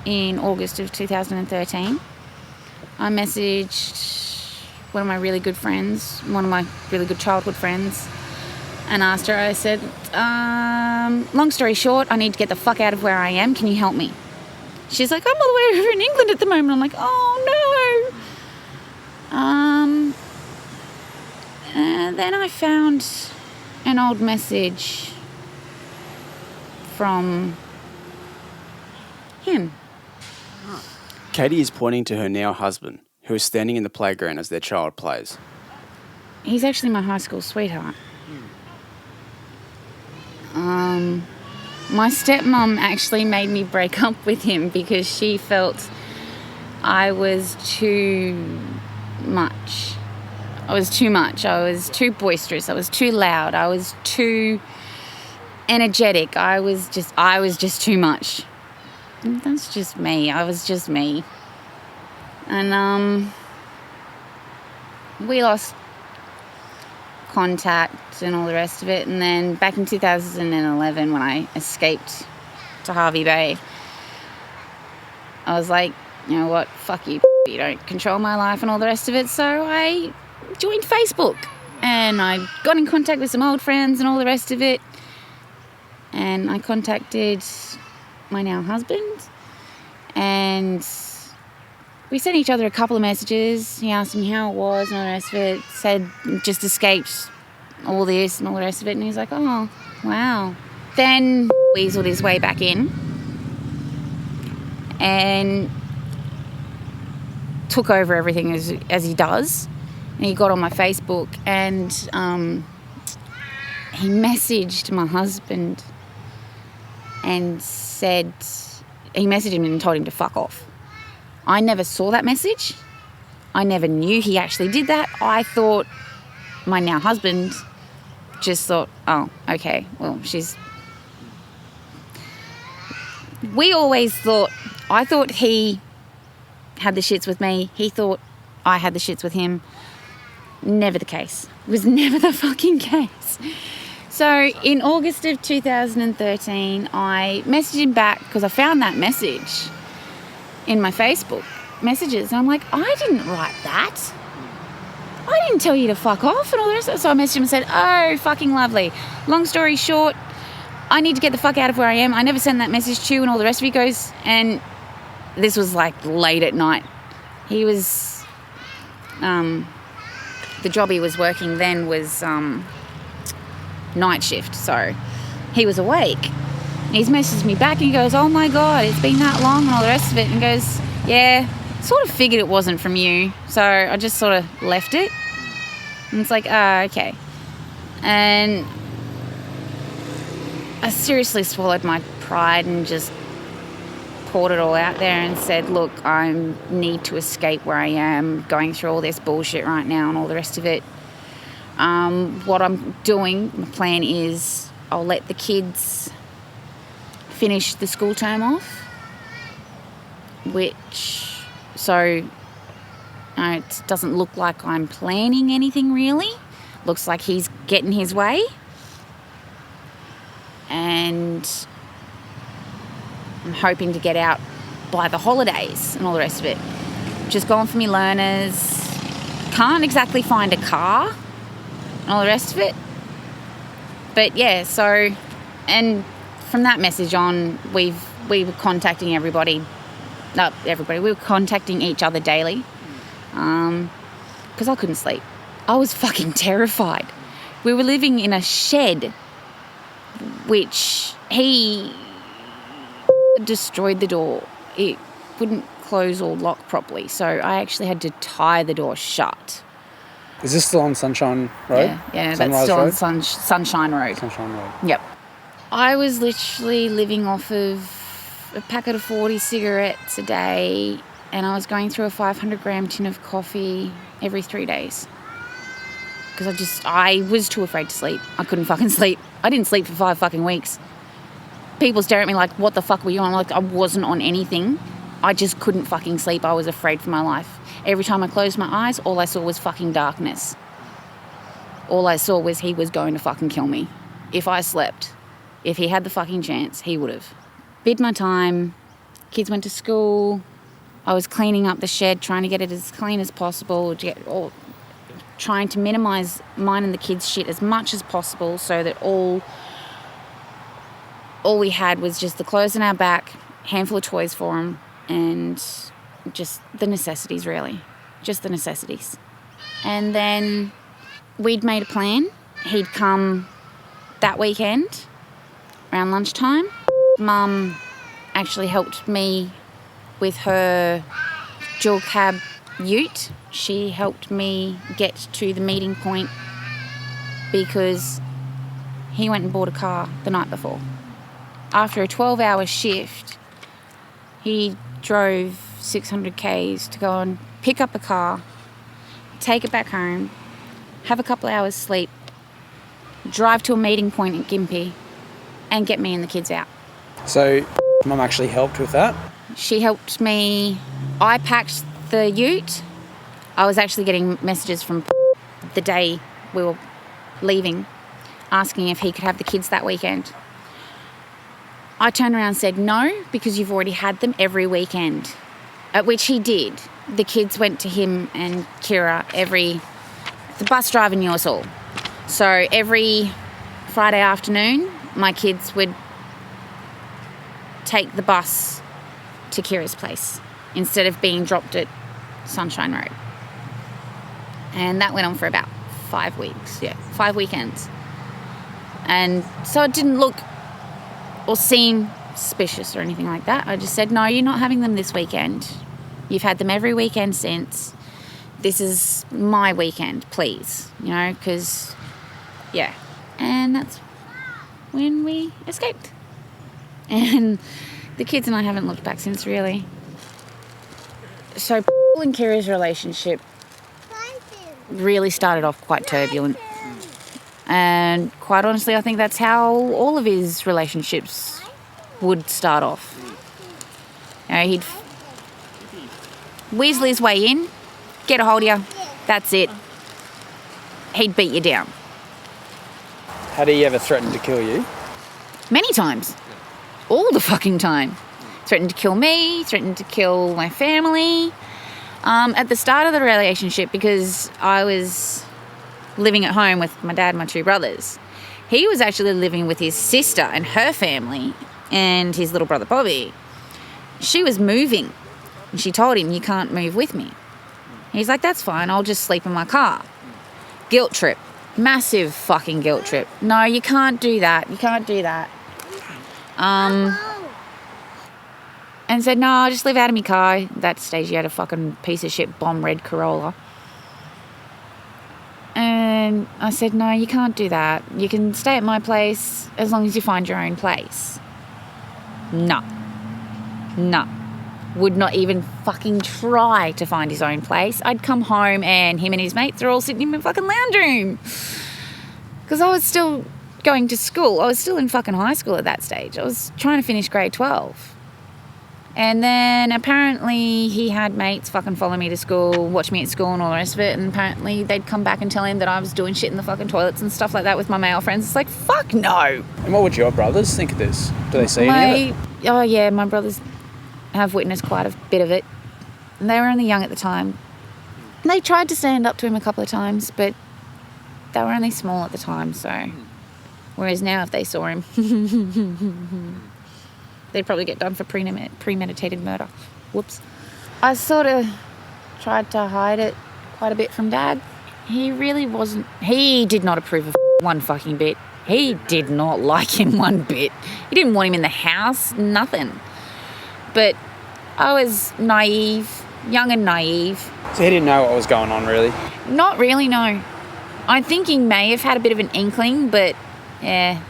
In August of 2013. I messaged one of my really good friends, one of my really good childhood friends, and asked her, I said, long story short, I need to get the fuck out of where I am. Can you help me? She's like, I'm all the way over in England at the moment. I'm like, oh no. And then I found an old message from him. Katie is pointing to her now husband, who is standing in the playground as their child plays. He's actually my high school sweetheart. My stepmom actually made me break up with him because she felt I was too much. I was too much. I was too boisterous. I was too loud. I was too energetic. I was just too much. That's just me. I was just me. And we lost contact and all the rest of it. And then back in 2011, when I escaped to Harvey Bay, I was like, you know what, fuck you, you don't control my life and all the rest of it. So I joined Facebook and I got in contact with some old friends and all the rest of it. And I contacted my now husband, and we sent each other a couple of messages. He asked me how it was and all the rest of it. Said just escaped all this and all the rest of it. And he's like, oh, wow. Then weaseled his way back in and took over everything as he does. And he got on my Facebook and he messaged my husband and said, he messaged him and told him to fuck off. I never saw that message. I never knew he actually did that. I thought my now husband just thought, oh, okay, well, we always thought, I thought he had the shits with me. He thought I had the shits with him. Never the case. It was never the fucking case. So in August of 2013, I messaged him back because I found that message in my Facebook messages. And I'm like, I didn't write that. I didn't tell you to fuck off and all the rest of it. So I messaged him and said, oh, fucking lovely. Long story short, I need to get the fuck out of where I am. I never sent that message to you, and all the rest of it goes. And this was like late at night. He was, the job he was working then was night shift, so he was awake. And he's messaged me back and he goes, oh my God, it's been that long, and all the rest of it. And he goes, yeah, sort of figured it wasn't from you. So I just sort of left it. And it's like, okay. And I seriously swallowed my pride and just poured it all out there and said, look, I need to escape where I am, going through all this bullshit right now and all the rest of it. What I'm doing, my plan is I'll let the kids finish the school term off, so it doesn't look like I'm planning anything really. Looks like he's getting his way. And I'm hoping to get out by the holidays and all the rest of it. Just going for me learners. Can't exactly find a car and all the rest of it. But yeah, so, and from that message on, we were contacting everybody. Not everybody, we were contacting each other daily. Because I couldn't sleep. I was fucking terrified. We were living in a shed, which he destroyed the door. It wouldn't close or lock properly, so I actually had to tie the door shut. Is this still on Sunshine Road? Yeah, Sunrise that's still Road? on Sunshine Road. Sunshine Road. Yep. I was literally living off of a packet of 40 cigarettes a day, and I was going through a 500-gram tin of coffee every 3 days. Because I was too afraid to sleep. I couldn't fucking sleep. I didn't sleep for 5 fucking weeks. People stare at me like, what the fuck were you on? Like, I wasn't on anything. I just couldn't fucking sleep. I was afraid for my life. Every time I closed my eyes, all I saw was fucking darkness. All I saw was he was going to fucking kill me. If I slept, if he had the fucking chance, he would have. Bid my time. Kids went to school. I was cleaning up the shed, trying to get it as clean as possible, trying to minimise mine and the kids' shit as much as possible, so that all we had was just the clothes on our back, handful of toys for them, and just the necessities, really. Just the necessities. And then we'd made a plan. He'd come that weekend around lunchtime. Mum actually helped me with her dual cab ute. She helped me get to the meeting point because he went and bought a car the night before. After a 12-hour shift, he drove 600 k's to go and pick up a car, take it back home, have a couple of hours sleep, drive to a meeting point at Gympie, and get me and the kids out. So, Mum actually helped with that? She helped me. I packed the ute. I was actually getting messages from the day we were leaving, asking if he could have the kids that weekend. I turned around and said no, because you've already had them every weekend, at which he did. The kids went to him and Kiera the bus driver knew us all. So every Friday afternoon, my kids would take the bus to Kiera's place instead of being dropped at Sunshine Road. And that went on for about 5 weeks, 5 weekends. And so it didn't look or seem suspicious or anything like that. I just said, no, you're not having them this weekend. You've had them every weekend since. This is my weekend, please. Because, yeah. And that's when we escaped. And the kids and I haven't looked back since, really. So Paul and Kira's relationship really started off quite turbulent. And quite honestly, I think that's how all of his relationships would start off. He'd weasel his way in, get a hold of you, that's it. He'd beat you down. Had he ever threatened to kill you? Many times. All the fucking time. Threatened to kill me, threatened to kill my family. At the start of the relationship, because I was living at home with my dad and my 2 brothers, He was actually living with his sister and her family and his little brother Bobby. She was moving. And she told him, you can't move with me. He's like, that's fine. I'll just sleep in my car. Guilt trip. Massive fucking guilt trip. No, you can't do that. You can't do that. And said, no, I'll just live out of my car. At that stage, he had a fucking piece of shit bomb red Corolla. And I said, no, you can't do that. You can stay at my place as long as you find your own place. No. Would not even fucking try to find his own place. I'd come home and him and his mates are all sitting in my fucking lounge room. Because I was still going to school. I was still in fucking high school at that stage. I was trying to finish grade 12. And then apparently he had mates fucking follow me to school, watch me at school and all the rest of it. And apparently they'd come back and tell him that I was doing shit in the fucking toilets and stuff like that with my male friends. It's like, fuck no. And what would your brothers think of this? Do they see any of it? Oh yeah, my brothers have witnessed quite a bit of it. And they were only young at the time. And they tried to stand up to him a couple of times, but they were only small at the time, so... Whereas now if they saw him... they'd probably get done for premeditated murder. Whoops. I sort of tried to hide it quite a bit from Dad. He really wasn't... He did not approve of one fucking bit. He did not like him one bit. He didn't want him in the house, nothing. But I was naive, young and naive. So he didn't know what was going on, really? Not really, no. I think he may have had a bit of an inkling, but yeah,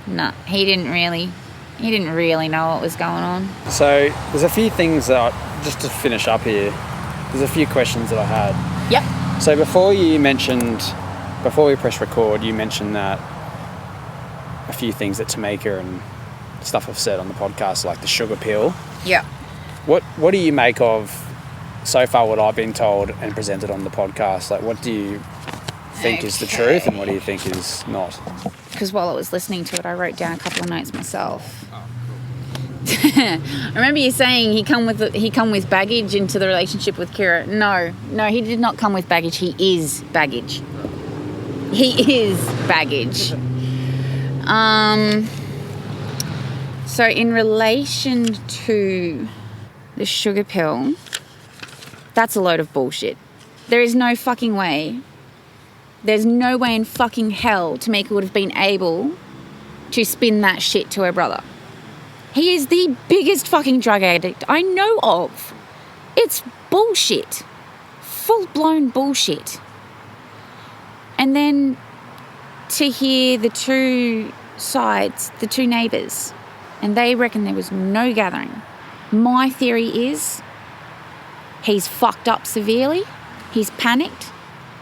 no, he didn't really know what was going on. So there's a few things that, just to finish up here, there's a few questions that I had. Yep. So before we press record, you mentioned that a few things that Tamika and stuff have said on the podcast, like the sugar pill. Yeah. What do you make of, so far, what I've been told and presented on the podcast? Like, what do you think is the truth and what do you think is not? Because while I was listening to it, I wrote down a couple of notes myself. I remember you saying he come with baggage into the relationship with Kiera. No, he did not come with baggage. He is baggage. He is baggage. So in relation to the sugar pill, that's a load of bullshit. There is no fucking way. There's no way in fucking hell Tamika would have been able to spin that shit to her brother. He is the biggest fucking drug addict I know of. It's bullshit. Full-blown bullshit. And then to hear the two sides, the two neighbours, and they reckon there was no gathering. My theory is he's fucked up severely. He's panicked.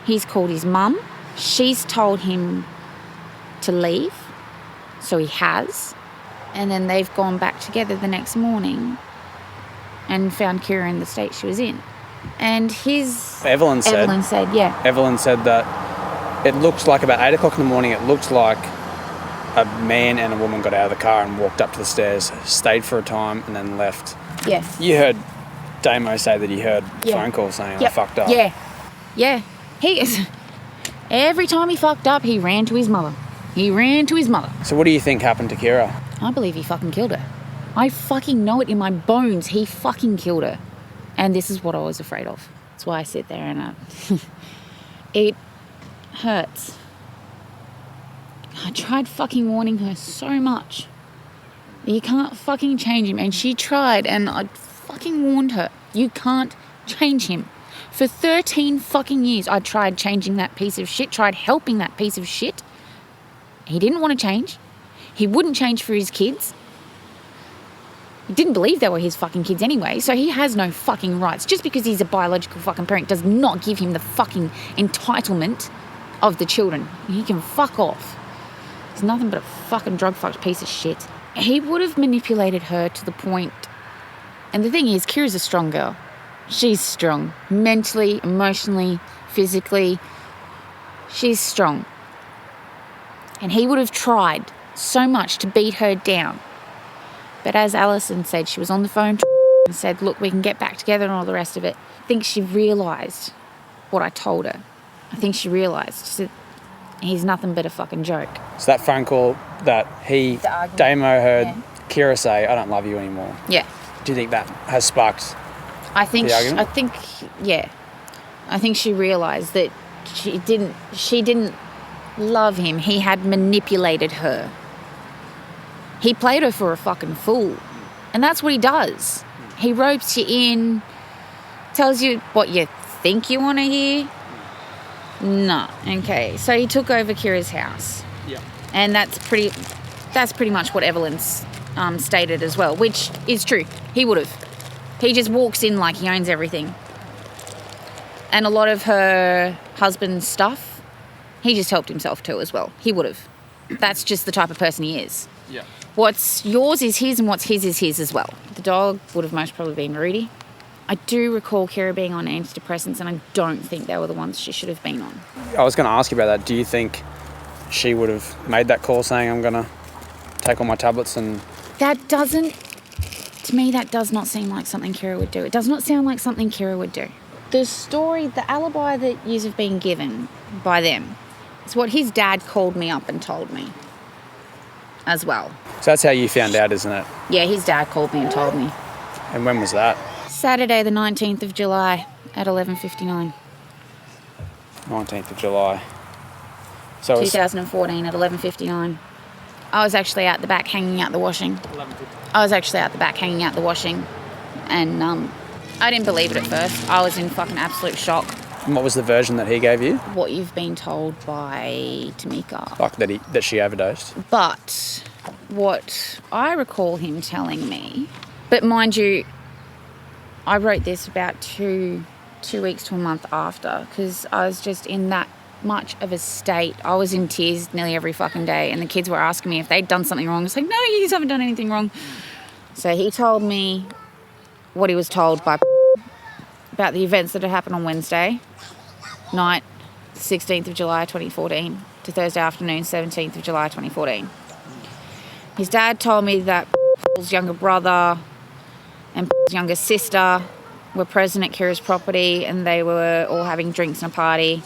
He's called his mum. She's told him to leave. So he has. And then they've gone back together the next morning and found Kiera in the state she was in. And Evelyn said, yeah. Evelyn said that it looks like about 8 o'clock in the morning, it looks like a man and a woman got out of the car and walked up to the stairs, stayed for a time and then left. Yeah. You heard Damo say that he heard a phone call saying, I fucked up. Yeah. He is. Every time he fucked up, he ran to his mother. So what do you think happened to Kiera? I believe he fucking killed her. I fucking know it in my bones. He fucking killed her. And this is what I was afraid of. That's why I sit there and it hurts. I tried fucking warning her so much. You can't fucking change him. And she tried, and I fucking warned her. You can't change him. For 13 fucking years, I tried changing that piece of shit, tried helping that piece of shit. He didn't want to change. He wouldn't change for his kids. He didn't believe they were his fucking kids anyway, so he has no fucking rights. Just because he's a biological fucking parent does not give him the fucking entitlement of the children. He can fuck off. He's nothing but a fucking drug-fucked piece of shit. He would have manipulated her to the point... And the thing is, Kira's a strong girl. She's strong. Mentally, emotionally, physically. She's strong. And he would have tried so much to beat her down. But as Alison said, she was on the phone and said, look, we can get back together and all the rest of it. I think she realised what I told her. I think she realised. She said, He's nothing but a fucking joke. So that phone call that he, The argument. Damo, heard Yeah. Kiera say, "I don't love you anymore." Yeah. Do you think that has sparked? I think The argument? I think she realised that she didn't love him. He had manipulated her. He played her for a fucking fool. And that's what he does. He ropes you in, tells you what you think you want to hear. No. Okay. So he took over Kira's house. Yeah. And that's pretty much what Evelyn's stated as well, which is true. He would have. He just walks in like he owns everything. And a lot of her husband's stuff, he just helped himself to as well. He would have. That's just the type of person he is. Yeah. What's yours is his and what's his is his as well. The dog would have most probably been Rudy. I do recall Kirra being on antidepressants, and I don't think they were the ones she should have been on. I was going to ask you about that. Do you think she would have made that call saying, "I'm going to take all my tablets and..." To me, that does not seem like something Kirra would do. It does not sound like something Kirra would do. The alibi that you have been given by them is what his dad called me up and told me as well. So that's how you found out, isn't it? Yeah, his dad called me and told me. And when was that? Saturday the 19th of July at 11:59. 19th of July. So it was 2014 at 11:59. I was actually out the back hanging out the washing. And I didn't believe it at first. I was in fucking absolute shock. what was the version that he gave you? What you've been told by Tamika. Like that she overdosed? But what I recall him telling me, but mind you, I wrote this about two weeks to a month after, because I was just in that much of a state. I was in tears nearly every fucking day, and the kids were asking me if they'd done something wrong. It's like, no, you haven't done anything wrong. So he told me what he was told by about the events that had happened on Wednesday night, 16th of July 2014, to Thursday afternoon, 17th of July 2014. His dad told me that Paul's younger brother and Paul's younger sister were present at Kira's property, and they were all having drinks and a party.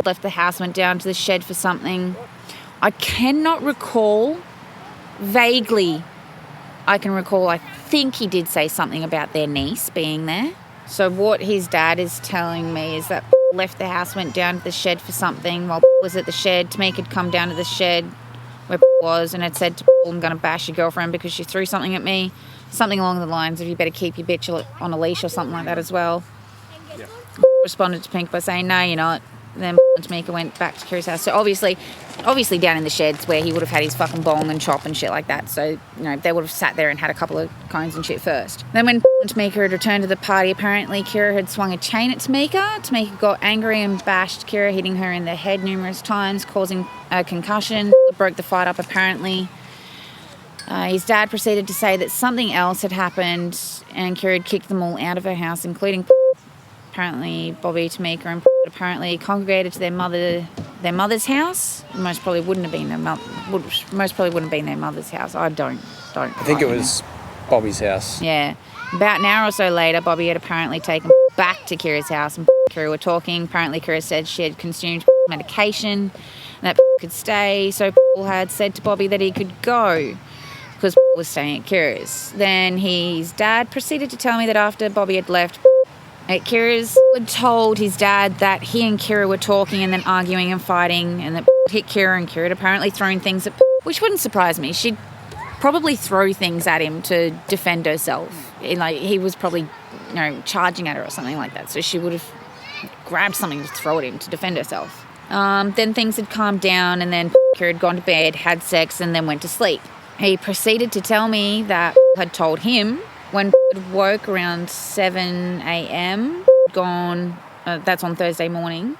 Left the house, went down to the shed for something. I cannot recall. Vaguely, I can recall, I think he did say something about their niece being there. So what his dad is telling me is that left the house, went down to the shed for something. While was at the shed, Tamika had come down to the shed where was and had said to Paul, I'm going to bash your girlfriend because she threw something at me. Something along the lines of, you better keep your bitch on a leash or something like that as well. Yeah. Responded to Pink by saying, no, you're not. Then Tamika went back to Kira's house. So obviously down in the sheds where he would have had his fucking bong and chop and shit like that. So, they would have sat there and had a couple of cones and shit first. Then when Tamika had returned to the party, apparently Kira had swung a chain at Tamika. Tamika got angry and bashed Kira, hitting her in the head numerous times, causing a concussion. Broke the fight up apparently. His dad proceeded to say that something else had happened and Kira had kicked them all out of her house, including apparently Bobby, Tamika and apparently congregated to their mother's house. Most probably wouldn't have been their mother's house. I think it was Bobby's house. Yeah. About an hour or so later, Bobby had apparently taken back to Kira's house and Kira were talking. Apparently Kira said she had consumed medication and that could stay. So Paul had said to Bobby that he could go because Paul was staying at Kira's. Then his dad proceeded to tell me that after Bobby had left at Kira's, had told his dad that he and Kira were talking and then arguing and fighting, and that hit Kira, and Kira had apparently thrown things at, which wouldn't surprise me. She'd probably throw things at him to defend herself. He was probably, charging at her or something like that. So she would have grabbed something to throw at him to defend herself. Then things had calmed down, and then Kira had gone to bed, had sex, and then went to sleep. He proceeded to tell me that had told him when woke around 7 a.m, gone, that's on Thursday morning,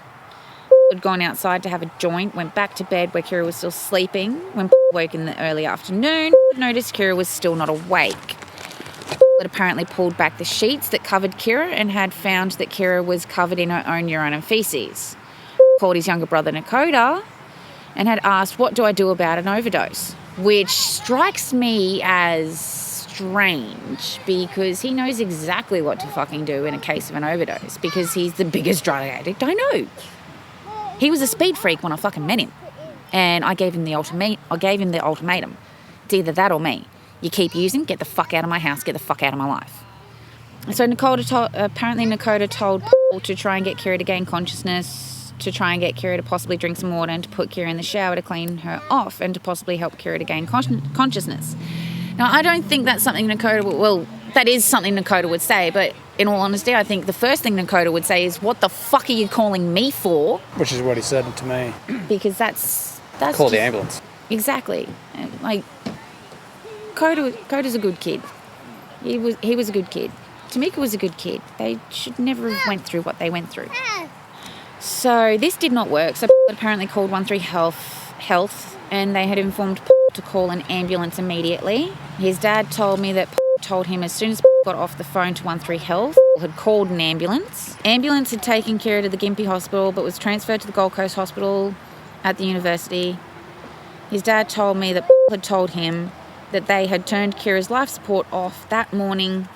had gone outside to have a joint, went back to bed where Kira was still sleeping. When woke in the early afternoon, noticed Kira was still not awake. Had apparently pulled back the sheets that covered Kira and had found that Kira was covered in her own urine and feces. Called his younger brother Nakota and had asked, what do I do about an overdose? Which strikes me as strange because he knows exactly what to fucking do in a case of an overdose because he's the biggest drug addict I know. He was a speed freak when I fucking met him. And I gave him the ultimatum. It's either that or me. You keep using, get the fuck out of my house, get the fuck out of my life. So apparently Nakota told Paul to try and get Kiera to gain consciousness, to try and get Kiera to possibly drink some water and to put Kiera in the shower to clean her off and to possibly help Kiera to gain consciousness. Now, I don't think that's something that is something Nakota would say, but in all honesty, I think the first thing Nakota would say is, what the fuck are you calling me for? Which is what he said to me. Because that's Call the ambulance. Exactly. Like, Coda's a good kid. He was a good kid. Tamika was a good kid. They should never have went through what they went through. So this did not work. So apparently called 13 Health, and they had informed Paul to call an ambulance immediately. His dad told me that Paul told him as soon as Paul got off the phone to 13 Health, Paul had called an ambulance. Ambulance had taken Kiera to the Gympie Hospital, but was transferred to the Gold Coast Hospital at the university. His dad told me that Paul had told him that they had turned Kiera's life support off that morning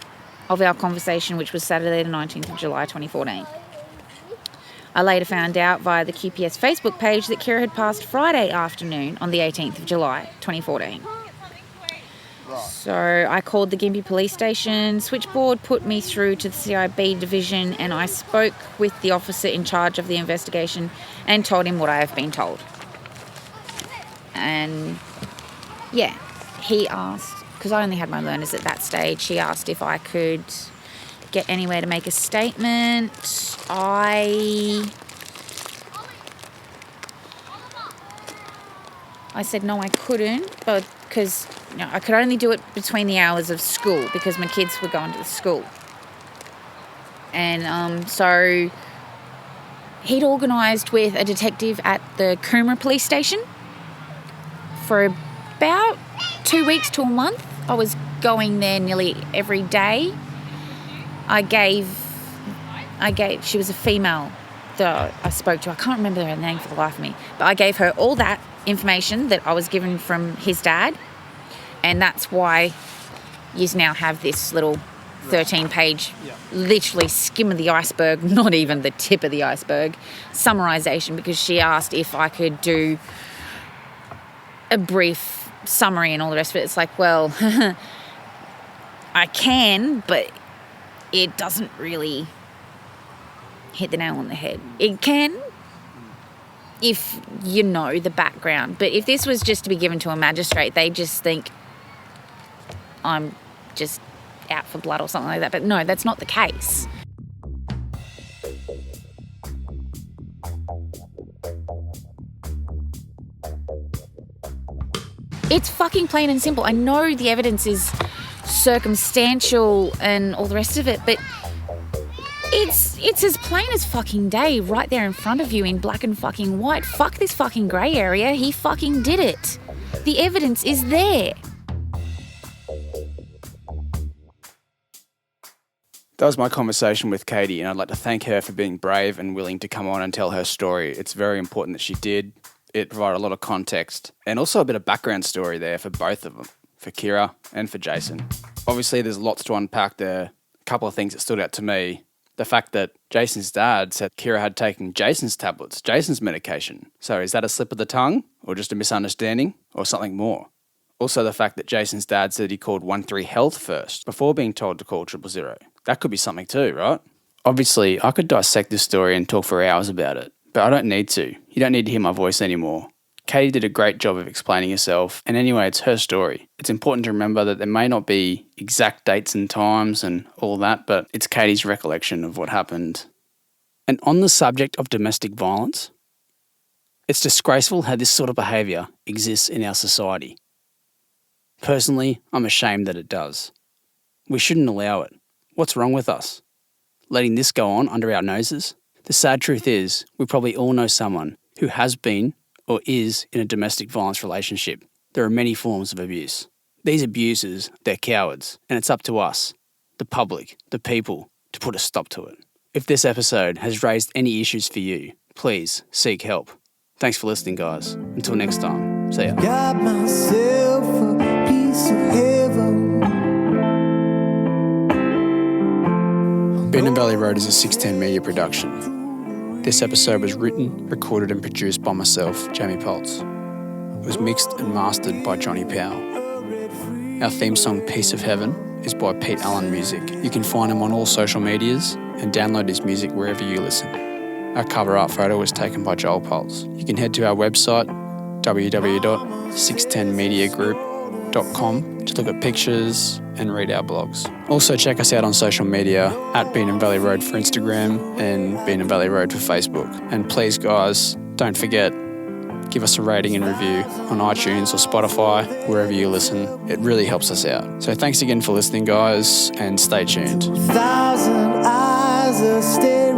of our conversation, which was Saturday the 19th of July 2014. I later found out via the QPS Facebook page that Kiera had passed Friday afternoon on the 18th of July 2014. So I called the Gympie police station. Switchboard put me through to the CIB division, and I spoke with the officer in charge of the investigation and told him what I have been told. And yeah, he asked, because I only had my learners at that stage, he asked if I could get anywhere to make a statement. I said no, I couldn't, but because I could only do it between the hours of school because my kids were going to the school. And so he'd organised with a detective at the Coomera police station for about 2 weeks to a month. I was going there nearly every day. She was a female that I spoke to. I can't remember her name for the life of me. But I gave her all that information that I was given from his dad. And that's why you now have this little 13-page, literally skim of the iceberg, not even the tip of the iceberg, summarisation, because she asked if I could do a brief summary and all the rest of it. It's like, well, I can, but it doesn't really hit the nail on the head. It can if you know the background, but if this was just to be given to a magistrate, they just think I'm just out for blood or something like that. But no, that's not the case. It's fucking plain and simple. I know the evidence is circumstantial and all the rest of it, but it's as plain as fucking day right there in front of you in black and fucking white. Fuck this fucking grey area. He fucking did it. The evidence is there. That was my conversation with Katie, and I'd like to thank her for being brave and willing to come on and tell her story. It's very important that she did. It provided a lot of context and also a bit of background story there for both of them, for Kiera and for Jason. Obviously, there's lots to unpack there. A couple of things that stood out to me. The fact that Jason's dad said Kiera had taken Jason's tablets, Jason's medication. So is that a slip of the tongue or just a misunderstanding or something more? Also the fact that Jason's dad said he called 13 Health first before being told to call 000. That could be something too, right? Obviously, I could dissect this story and talk for hours about it, but I don't need to. You don't need to hear my voice anymore. Katie did a great job of explaining herself, and anyway, it's her story. It's important to remember that there may not be exact dates and times and all that, but it's Katie's recollection of what happened. And on the subject of domestic violence, it's disgraceful how this sort of behaviour exists in our society. Personally, I'm ashamed that it does. We shouldn't allow it. What's wrong with us? Letting this go on under our noses? The sad truth is, we probably all know someone who has been or is in a domestic violence relationship. There are many forms of abuse. These abusers, they're cowards, and it's up to us, the public, the people, to put a stop to it. If this episode has raised any issues for you, please seek help. Thanks for listening, guys. Until next time, see ya. Got myself a piece of heaven. Beenham Valley Road is a 610 media production. This episode was written, recorded and produced by myself, Jamie Poltz. It was mixed and mastered by Johnny Powell. Our theme song, Piece of Heaven, is by Pete Allen Music. You can find him on all social medias and download his music wherever you listen. Our cover art photo was taken by Joel Poltz. You can head to our website, www.610mediagroup.com, to look at pictures and read our blogs. Also check us out on social media at Beenham Valley Road for Instagram and Beenham Valley Road for Facebook. And please guys, don't forget, give us a rating and review on iTunes or Spotify, wherever you listen. It really helps us out. So thanks again for listening guys, and stay tuned. 1,000 eyes are staring